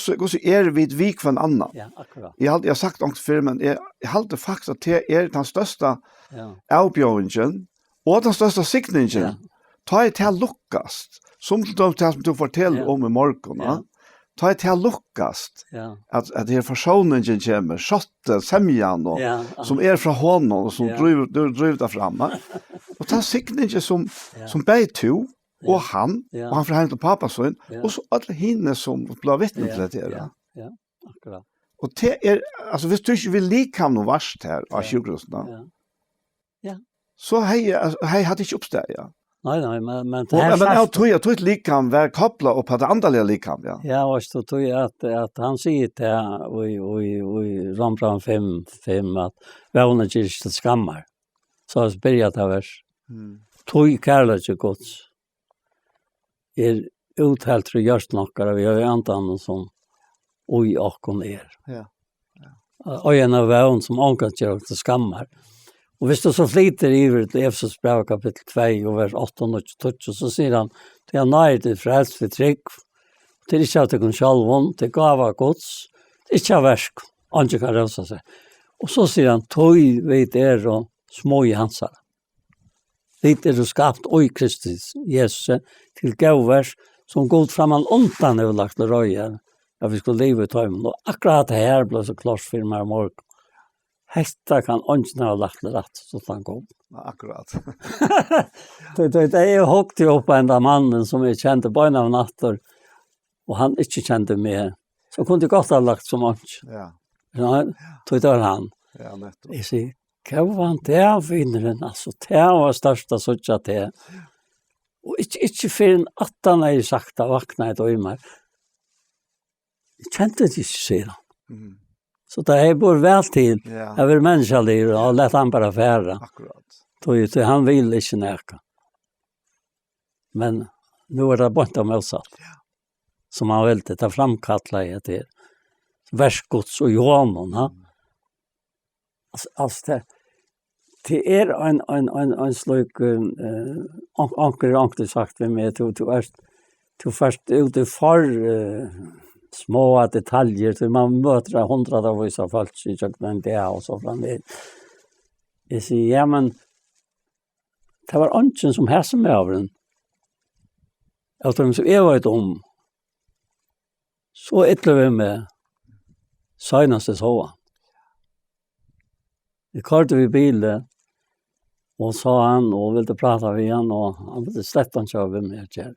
Hur är vi vik för en annan? Ja, akkurat. Jag har sagt något för men jag håller faktiskt att det är den största Ja. avbjörningen och den största siktningen. Ja. Ta ett till lukkast. Som du fortäller om i morgon. Ja. Ta ett till lukkast. Ja. Att det är försoningen kommer. Schotte, semjan och Ja. som är från honom och som Ja. driver där framme. Och ta siktningen som bäg to och han Ja. och han förhämtar pappa son Ja. och så alla hinner som blir vittne till det. Ja. Ja. Akkurat. Och det är alltså hvis du inte vill lika någon värst här av sjukhusen. Ja. Så hej hade inte uppstått ja. Nej, men Men jag tror ett likam var kopplat upp på det andra likam ja. Ja, och så tror jag att han säger till i Rambran 5 att våna inte till skammar. Så har börjat av vers. Tog kärlek Guds. Uthält för just nockare vi har antan som oj och er. Ja. Och en av vån som ankat gör till skammar. Och hvis du så flyter i det Efesos brev kapitel 2 och vers 8 och 12 så säger han det är nær til frälst för trygg till inte att det kan självon till gåva Guds inte av versk inte kan rösa sig. Och så säger han tog vet och små i hansar. Det är skapt i Kristus Jesus till gåvers som god framan ontan överlagt röjer. Ja, vi skulle leva ut hem. Och akkurat det här blev så klart för mig morgon. Hesta kan åndsna ha lagt det rätt så han kom. Akkurat. Det är högt upp en där mannen som jag kände på en av natter och han inte kände mig. Så kunde gott ha lagt som ånds. Ja. Ja, det var han. Ja, nettopp. Jag säger, vad var han där vinnaren? Alltså, det var största sådär det. Och inte för en 18 har jag sagt att vakna ett öjmar. Jag kände det inte sedan. Så det är bara väl till. Ja. Jag vill människaliv och lät han bara färra. Akkurat. Så han vill inte näka. Men nu är det bara motsatt. Som han vill ta framkalla i det. Värsgods och Johanen. Alltså det är en slag anker sagt med mig du först ute för små detaljer så man möter 100 av vissa fall så jag men det och så fram det. Jag säger ja men det var anken som här som över den. Jag tror som jag vet om så ettlar vi med senaste så. Vi kørte vi bilen og sa han og ville prata med han og han ville slett han kjøre med kjær.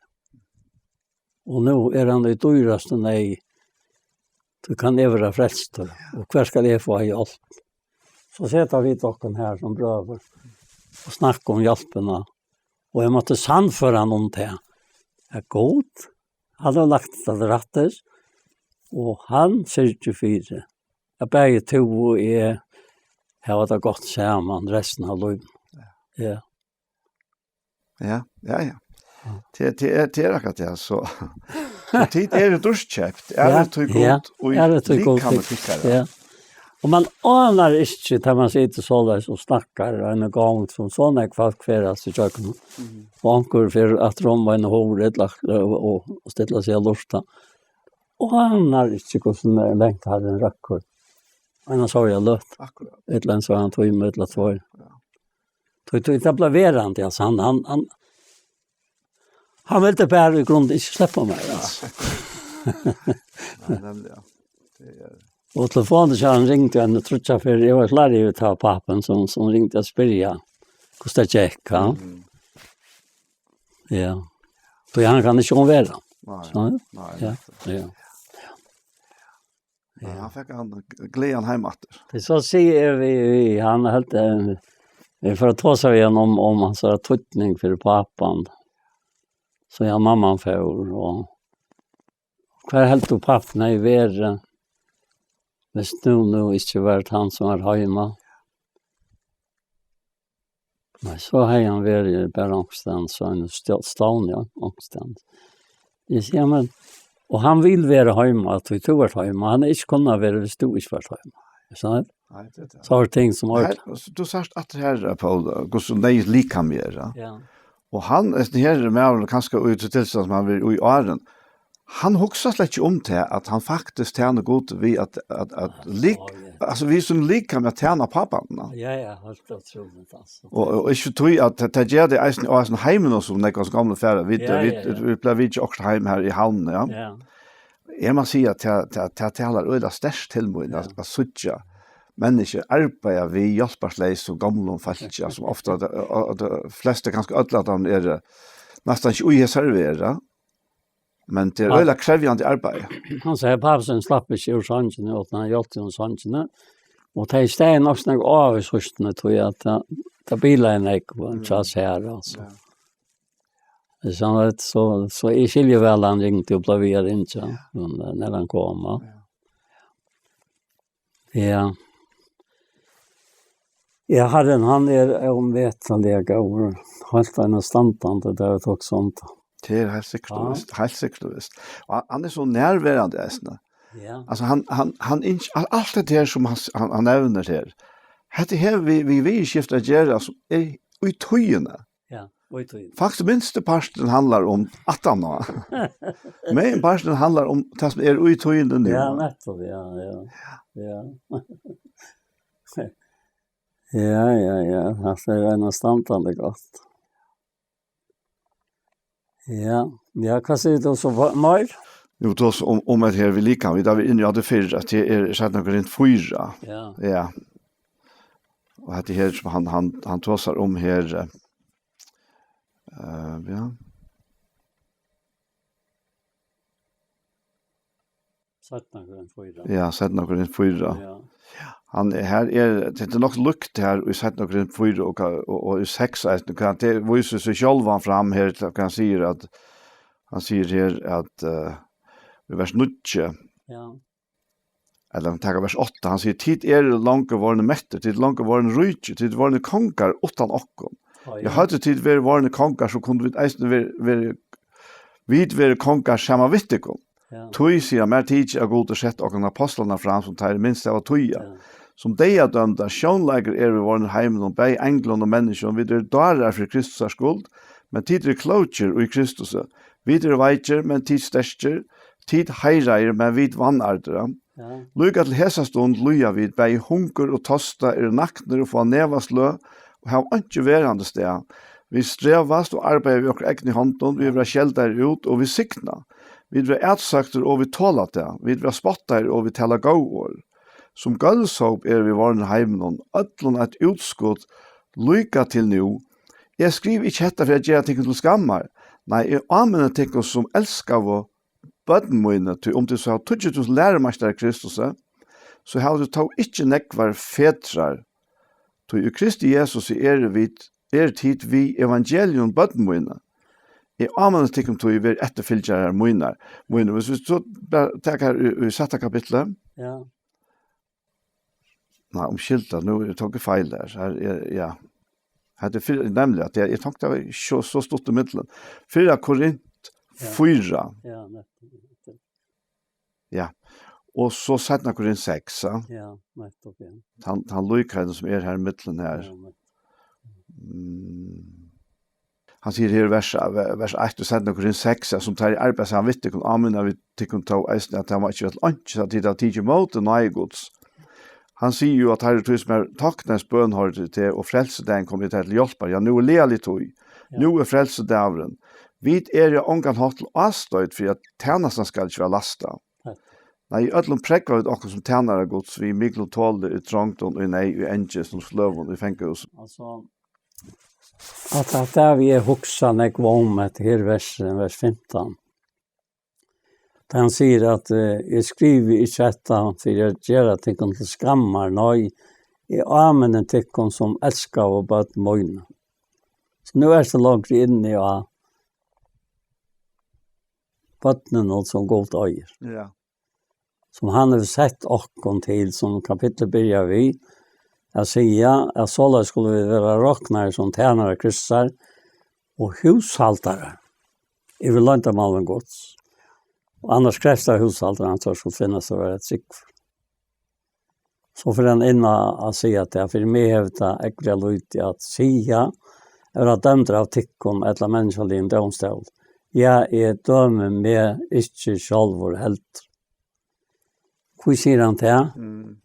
Og nå han i dyraste nei. Du kan evra frelst og hver skal jeg få hjelp. Så setter vi dokken her som brøver og snakker om hjelpene. Og jeg måtte sannføre han om det. Jeg god. Han hadde lagt det rettes. Og han sørger for det. Jeg begge to og jeg har det gått sammen resten av livet. Ja. Ja. Det är akkurat det så. Så tid är det duschchept. Är det tog gott och det tog gott. Ja. Och man anar inte när man sitter så där och snackar en gång som såna folk färas i köken. Och ankor för att romma en håret och ställa sig lusta. Och anar inte hur länge hade en rackor. Han sa jag lött. Akkurat. Ett land så han tog med ett två. Tog det blaverande alltså han ville bara i grund inte släppa mig alltså. Nej, nämligen. Det är Och telefonen så han ringde en trutcha för jag var klar att ta pappan som ringde att spyrja. Kostar check, ja. Ja. Så han kan inte vara. nej. Ja. Ja. Ja, han fick han glädjen hem åter. Det så ser vi han har helt för att ta sig igenom om han sa tutning för pappan. Så jag mamman för och kvar helt upp pappan i världen. Men nu inte varit han som är hemma. Men så har han varit bara någonstans så en stånd, ja, någonstans. Jag säger, men, och han vill vara hemma, att vi tog vart hemma. Han är inte kunnat vara hvis du inte varit hemma. Så Nej, det. så har ting som har... Du sagt att här på går så nej lika mer. Ja. Och han är här med kanske ut till som han vill i åren. Han huxar slett inte om till att han faktiskt tjänar gott vid att alltså vi som lika med tjäna pappan. Ja, helt otroligt alltså. Och inte tror att det gör det är en hemmen och så när jag gamla färre vi blev vi också hem här i Halm, ja. Ja. Jag måste säga att talar öda störst till mig att söka människor arbetar vi hjälparsleis och gamla folk som ofta de flesta ganska ödlatan är nästan inte oservera. Men det är öliga krävjande arbete. Han säger pappan slapp inte ur sangen och han hjälpte honom sangen. Och det är stegen också när av i sørstene tror jag att det bilar en ek på en chans här alltså. Så i skiljeväl han ringte och blev inte när han kom. Ja. Jag hade han är omvetande och helt en standande där och också sånt. Det är helt säkert visst. Och han är så närvarande ästna. Ja. Alltså han inte allt det där som han nämner här. Det här vi skiftar göra som är i tojene. Ja, i tojene. Faktiskt minsta parten handlar om att han har. Men parten handlar om det som är i tojene nu. Ja, nettopp, ja. Ja. Alltså det är nästan det gott. Ja, vad säger du så mer? Jo, då om att här vi lika vi där vi inne hade fyra att det är så att några rent fyra. Ja. Ja. Och att det här som han tossar om här ja. Sätt några rent fyra. Ja, sätt några rent fyra. Ja. Han här det är nog lukt här och sätt några rent fyra och i sex så kan det visar sig själva fram här kan säga att han säger här att i vers 9. Ja. Eller han tar vers 8. Han säger tid är långt varne mätte, tid långt varne rike, tid varne kongar utan okkom. Jag hade tid varne kongar så kunde vi eisen vara kongar samma vittikom. Ja. Tui sier mer tid er god og sett og apostlarna fram som tar minst av tuja. Som de er dømda, sjånleiker er vi våren heimen og bei englene og mennesker, vi er darer for Kristus skuld, men tid er klotjer og i Kristus. Vi er veitjer, men tid stersker, tid heireier, men vi vannardere. Ja. Lyga til hesa stund luja vi bei hunker og tosta er nakner og få nevaslø, og ha ikke verande sted. Vi strevast og arbeider vi okkur egn i hånden, vi vil kjeldar ut og vi sikna. Vi vil ætsakter og vi tåla det. Vi vil spottar og vi tala gåår. Som guldsåp er vi varen heimen, ødlån et utskudd, lyka til nu. Jeg skriver ikke hetta for at jeg tenker til skammar. Nei, jeg anmenner tenker som elskar og bøddenmøyne til om du så har tudget hos læremeister Kristus, så har du tog ikke nekvar fetrar. Til i Kristi Jesus er tid vi evangelium bøddenmøyne. Jeg anmenner tenker til vi er etterfylgjere møyner. Hvis vi så tenker i sette kapitlet, Ja. nei, om skilta, nu tog jeg feil der. Ja. Det är nämligen att jag tänkte det var så stort i mitten. 4 Korint 4. Ja, Ja. Och så sätter han Korin 6. Ja, nettopp, ja. Han lykar som här i mitten här. Ja, Han säger här i vers 1 och sätter Korin 6 som tar i arbeid så han vet ikke amina vi tycker ta eisen at han var ikke vet lunch så det tid emot og nei gods. Han sier jo at her er som er takkens bøn har til og frelse den kommer til hjelpa. Ja, nu er leli tog. Nu er frelse davren. Vi er jo ongan hatt til avstøyt for at tjenesten skal ikke være lasta. Nei, i ødlom prekva vi okkur som tjenare gods, vi miklo tåle i trångton, i nei, i enges, som sløvun, i fengehus. Altså, at der vi er hoksa nek om etter her versen, vers 15. Da han sier at jeg skriver ikke etter for jeg gjør at jeg kan til skammar, nøy, jeg amenen tikkon som elskar og bøtt møyne. Så nå er det langt inn i bøttene som godt øyer. Ja. Som han har sett okkon til, som kapitlet byrjar vi, jeg sier at såla skulle vi være råknare som tjenare kryssar og hushaltare. Jeg vil landa malen gods. Og annars krevs det hushaltare han tar skulle finnes å være et sikk. Så for han inna å si at jeg for meg hevda ekkert lyd at sia er at dømdre av tikkon etla menneskelig dømstål. Jeg dømme med ikke sjálfur helt. Hvor sier han til?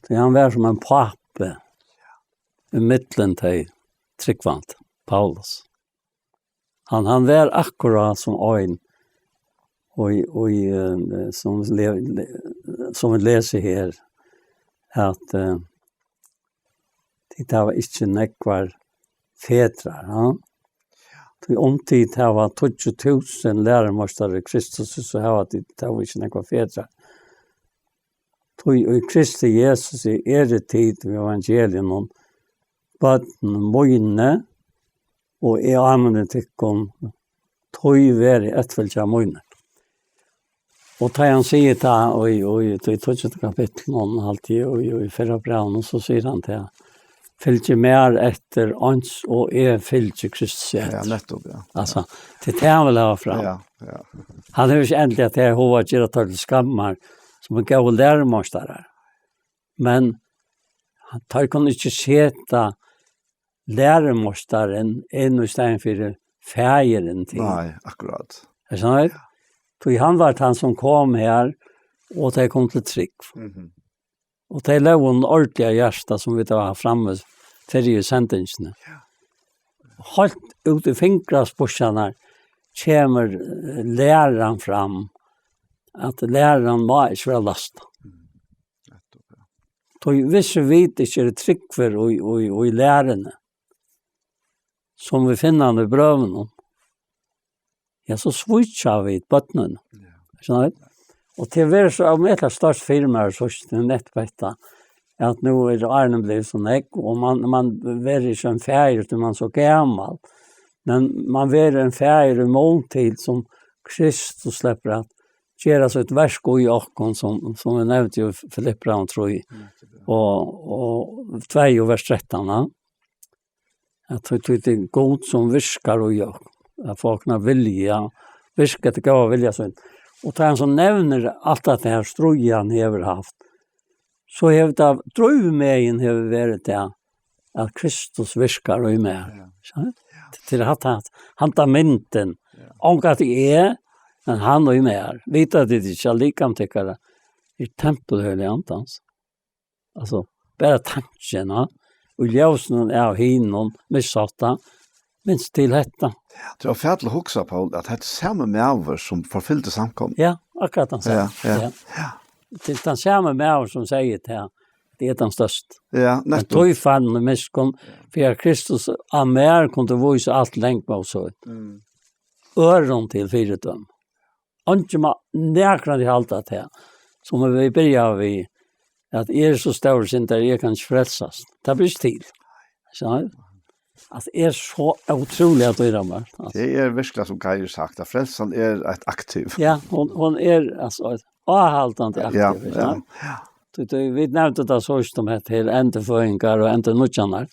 For han var som en pape i midtelen til tryggvant, Paulus. Han var akkurat som øyn, som vi leser her, at det var ikke nekvar fedrar. Ja? Omtid det var 20.000 lærermørstere i Kristus, så var det var ikke nekvar fedrar. Og Kristi Jesus det tid ved evangelien om bøtten møyne og amene tikkon tog være etvelja møyne. Og da han sier det, og i 12. kapittel om alltid, og i 4. braun, så sier han det, fylgje mer etter ans, og fylgje Kristus etter. Ja, nettopp, ja. Altså, det han vil ha fram. Ja, ja. Han er jo ikke endelig at det er hova gjør at det skammar, som en gav lærermørstere. Men han tar kan ikke seta lærermørstere inn i stedet for fægeren til. Nei, akkurat. Er sånn? Han var han som kom her, og det kom til trygg. Og det er en ordentlig hjerte som vi tar framme for i sendingsene. Helt ut i fingrasbussene kommer læreren fram, at læreren må ikke være lastet. Hvis vi vet ikke er trygg for i lærerne, som vi finner i brøvene, ja, så switcher vi bøttene. Sånn? Og til å være så av et av størst firmaer, så er det nettbøtta, at nå er Arne blevet sånn ekk, og man er ikke en ferie til man er så gammel, men man er en ferie i måltid som Kristus slipper at gjøre så et versk i åkken, som vi nevnte jo Filippraun, tror jeg, og 2 vers 13. At det er god som viskar i åkken, at folk har vilja, viskar til gav vilja sånn. Og da han som nevner alt at det her strujan hever haft, så hever det drøvmegen hever vært det at Kristus viskar i meg. Til at han tar mynten, om at det men han og mer. Vet at det ikke er likamtikkere i tempelhøylig antans. Altså, bare tanken, og ljøsene av hinnen, missatta, minst til dette. Det var færdelig hoksa, Paul, at det er samme medover som forfyllte samkommet. Ja, akkurat han sier. Ja. Det er den samme medover som sier til det er den største. Ja, Men nettopp. tog fann og miskom, for Kristus av mer kunne vise alt lengt på så. Øren til 4 døm. Ikke man nærkere til alt det her. Som vi begynner vi, at så stor sin der jeg kan ikke frelses. Det blir til. Så, at så utrolig at det meg. Det virkelig som Kai har sagt, at frelsen et aktiv. Ja, hon altså et avhaltende aktiv. Ja. Vi nevnte det så som heter endeføringer og endenutjannar.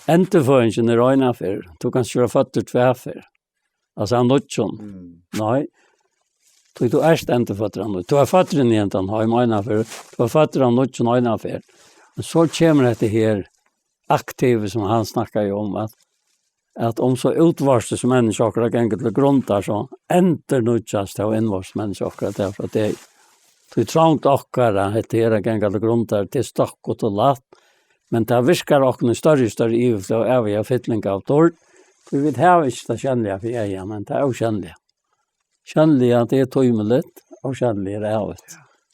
Endeføringen øyne for. Du kan kjøre føtter 2 for. Altså en utjan. Nei. Du är ständigt fötter. Du har fötter in egentligen har i mina för. Du har fötter av något som ena för. Men så kommer det här aktiva som han snackar ju om att om så utvarste som människor har gänget till grundar så ändrar nutjast av invarst människor därför att det är trångt åkara att det är gänget till grundar till stockot och latt. Men det viskar också en större ivigt och eviga fyllning av tord. Vi vet här inte det kännliga för jag, men det är okännliga. Kännliga det är tøymeligt och kännliga är övet.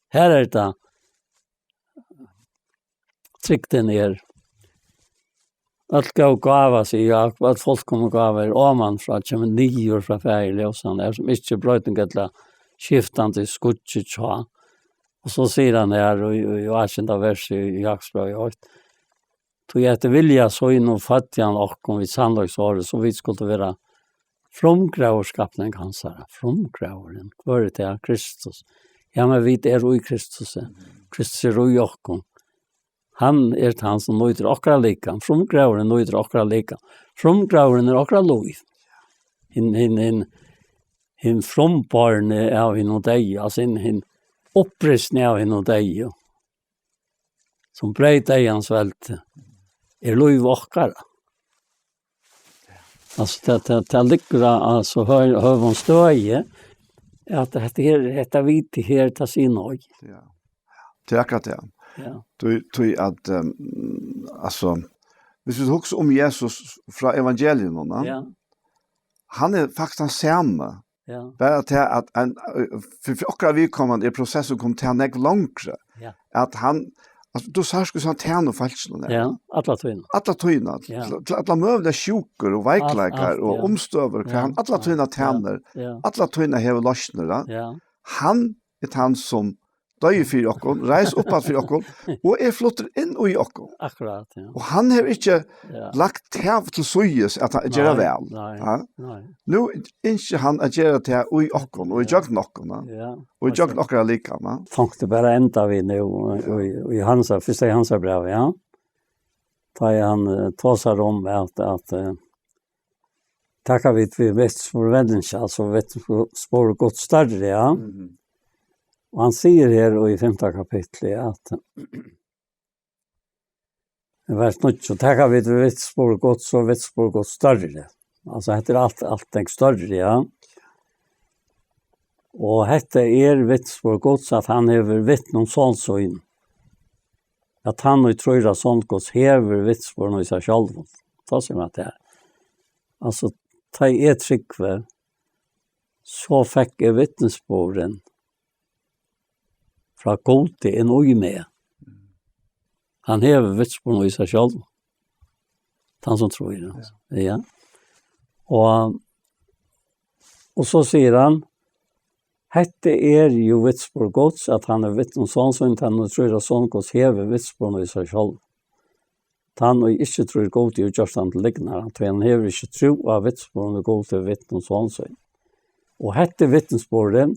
Här är det tryckten att gå och gava sig, att folk kommer gava man från att komma nio från färgelösan, där som inte brötning till skiftande skuttigt ha. Och så säger han här och jag känner vers i Jaksbro. Tog jag inte vilja så in och fattigan och om vi sannolikt så vi skulle vara fromgraverskapningen hansara. Fromgraveren, vad är det? Kristus. Ja, men vi är i Kristus. Kristus är i oss. Han är han som nöjder okra lika. Fromgraveren nöjder okra lika. Fromgraveren är okra lov. Hin frombarne av henne och dig. Alltså hin uppristning av henne och dig. Som breit dig hans välte. Är lov okra. Alltså det ligger alltså hör hon stöje att det vet det här tas in och. Ja. Det är akkurat det. Ja. Du att alltså hvis vi husker om Jesus från evangelierna. Ja. Han är faktiskt den samma. Ja. Bara till att för akkurat vi kommer processen kom till en längre. Ja. Att han alltså du sa skulle sånt här och falskt nu. Ja, alla tvinn. Alla tyna. Alla möjliga sjukor och veikläkar och omstöver kan alla tyna tärner. Alla tyna har lossnat. Ja. Han är han som døy for oss, reis oppad for oss, og flytter inn i oss. Akkurat, ja. Og han har ikke lagt til til søyes at han gjør vel. Nei. Nå ikke han at gjøre til i oss, og i jøkken oss, og i jøkken oss like. Tänkte bara ända vi nu i Hansa, första Hansa brev, ja. Da han tåsar om att tackar vi vet för vändelse, alltså vet spår gott större, ja. Och han säger här i 5:e kapitlet att vers 9 så tackar vi vet spår gott så vet spår gott större. Alltså heter allt tänk större, ja. Och detta vet spår gott så att han över vet någon sån så in. Att han och tror att sånt gods hever vet spår i sig själv. Så ser man det. Alltså ta ett tryckve så fick jag vittnesbörden fra god til en oj med. Han hever vittnesbörden i sig själv. Han som tror det. Ja. Och så säger han hette ju vittnesbörd gods att han är vittnesbörd så inte han tror att sånt gods hever vittnesbörden i sig själv. Han og ikke tror god til å gjøre han til liggende. Han hever ikke tro av vittnesbörden og god til vittnesbörden. Og hette vittnesbörden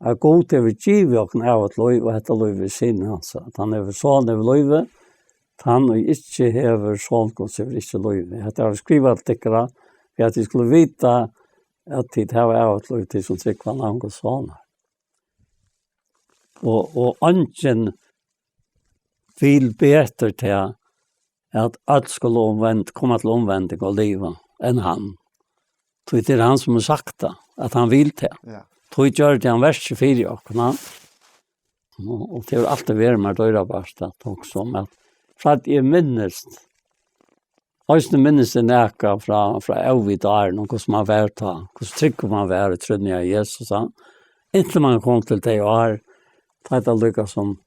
er god til å give og av et løy, og hette løy ved sin hans. Han hever sånn over løyve, han og ikke hever sånn god til ikke løyve. Hette har skrivet alt tikkere, for at de skulle vite at de hever av et løy til som trykker han av sånn. Og anken vil beter til att allt skulle komma till omvändning och leva än han. Det är han som har sagt det, att han vill det. Det gör det han vers 24 och det är alltid värmare dörra bastat också om att för att jag minns det näka från Övidar något som har varit hur trycker man vara trodde jag Jesus sa. Inte man kom till det och har tagit att lyckas som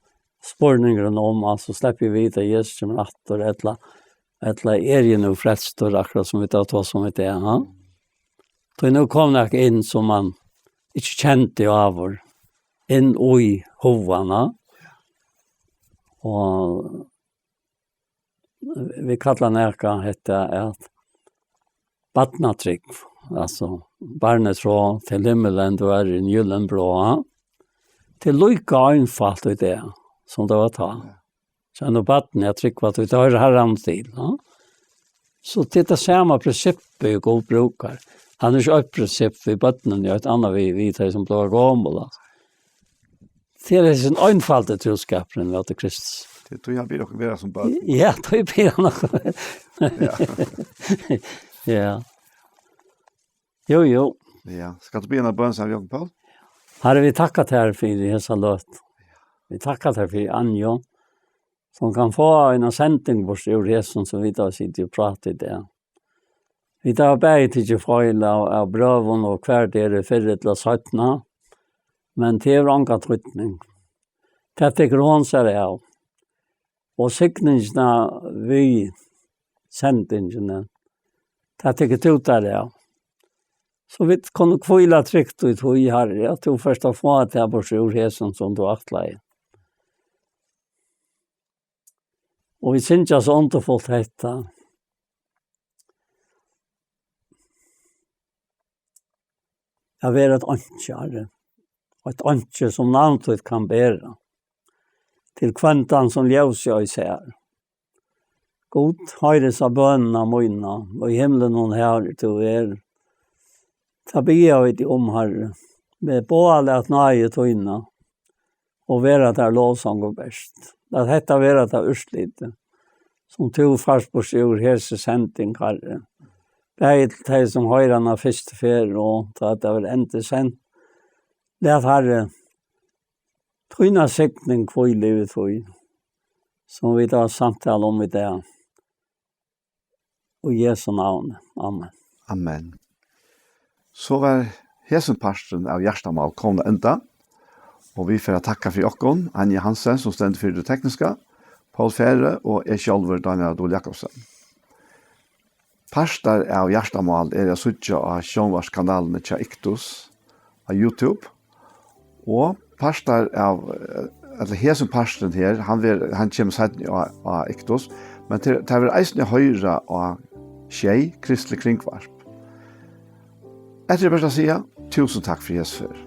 spårningen om, alltså släpper vi det Jesus som attor, eller ju nu frälst och akkurat som vi tar oss som det är. Ja? Så nu kom jag in som man inte kände av oss, in i hovarna. Och vi kallar näka hette att vattnatrygg, alltså barnet från till himmelen, då är en gyllenblå. Till lika einfalt i det. Som det var ta. Så nu batten jag trycker att vi tar herran till. Ja? Så det är samma princip i god brukar. Han är ju upprecipt för bottnen jag ett annat vi tar som blå gammel. Det är en enfald troskapen med att Kristus. Det tror jag blir också vara som barn. Ja, det blir nog. Ja. Jo. Ja, ska du begynna bön som Jakob Paul? Herre, vi tackat här för dessa löt. Vi tackat här för Anjo, som kan få en sändning på resan som vi då sitter och pratar i det. Vi tar bäg till att fejla av bröven och kvar det för till att sättna, men det är ångat tryckning. Det tycker hon sig av. Og sikningsna vi sendingene, det tykker tog der, ja. Så vi kunne kvile trygt ut hos Herre, jeg tror først å få at jeg bor ur hesen som du aktla i. Og vi synes jeg så underfullt dette. Jeg vil et antje, et antje som navnet kan bære. Til kvantan som ljøsja i sær. God høyres av bønene mine, og i himmelen og her til Ta be jeg ut om Herre, med både at nøye tøyne, og være der lovsang og best. At dette være der urslite, som tog fast på seg helse sending, Herre. Det er det som høyrene første fer, og at det vil ende sendt. Læt Herre, tøyne sikning for i livet tøy, som vi da samtale om i det. Og Jesu navn. Amen. Amen. Så var hesenparsten av Gjerstamal kom enda, og vi får takke for okken, Anja Hansen som stender for det tekniske, Paul Fære og jeg selv, Daniel Adol Jakobsen. Pastor av Gjerstamal jeg suttet av Sjønvarskanalene til Iktus av YouTube, og pastor av hesenparsten her, han kommer siden av Iktus, men det er eisende høyre av Skjei, Kristelig Kringvarp. Etter det beste å si, tusen takk for Jesus før.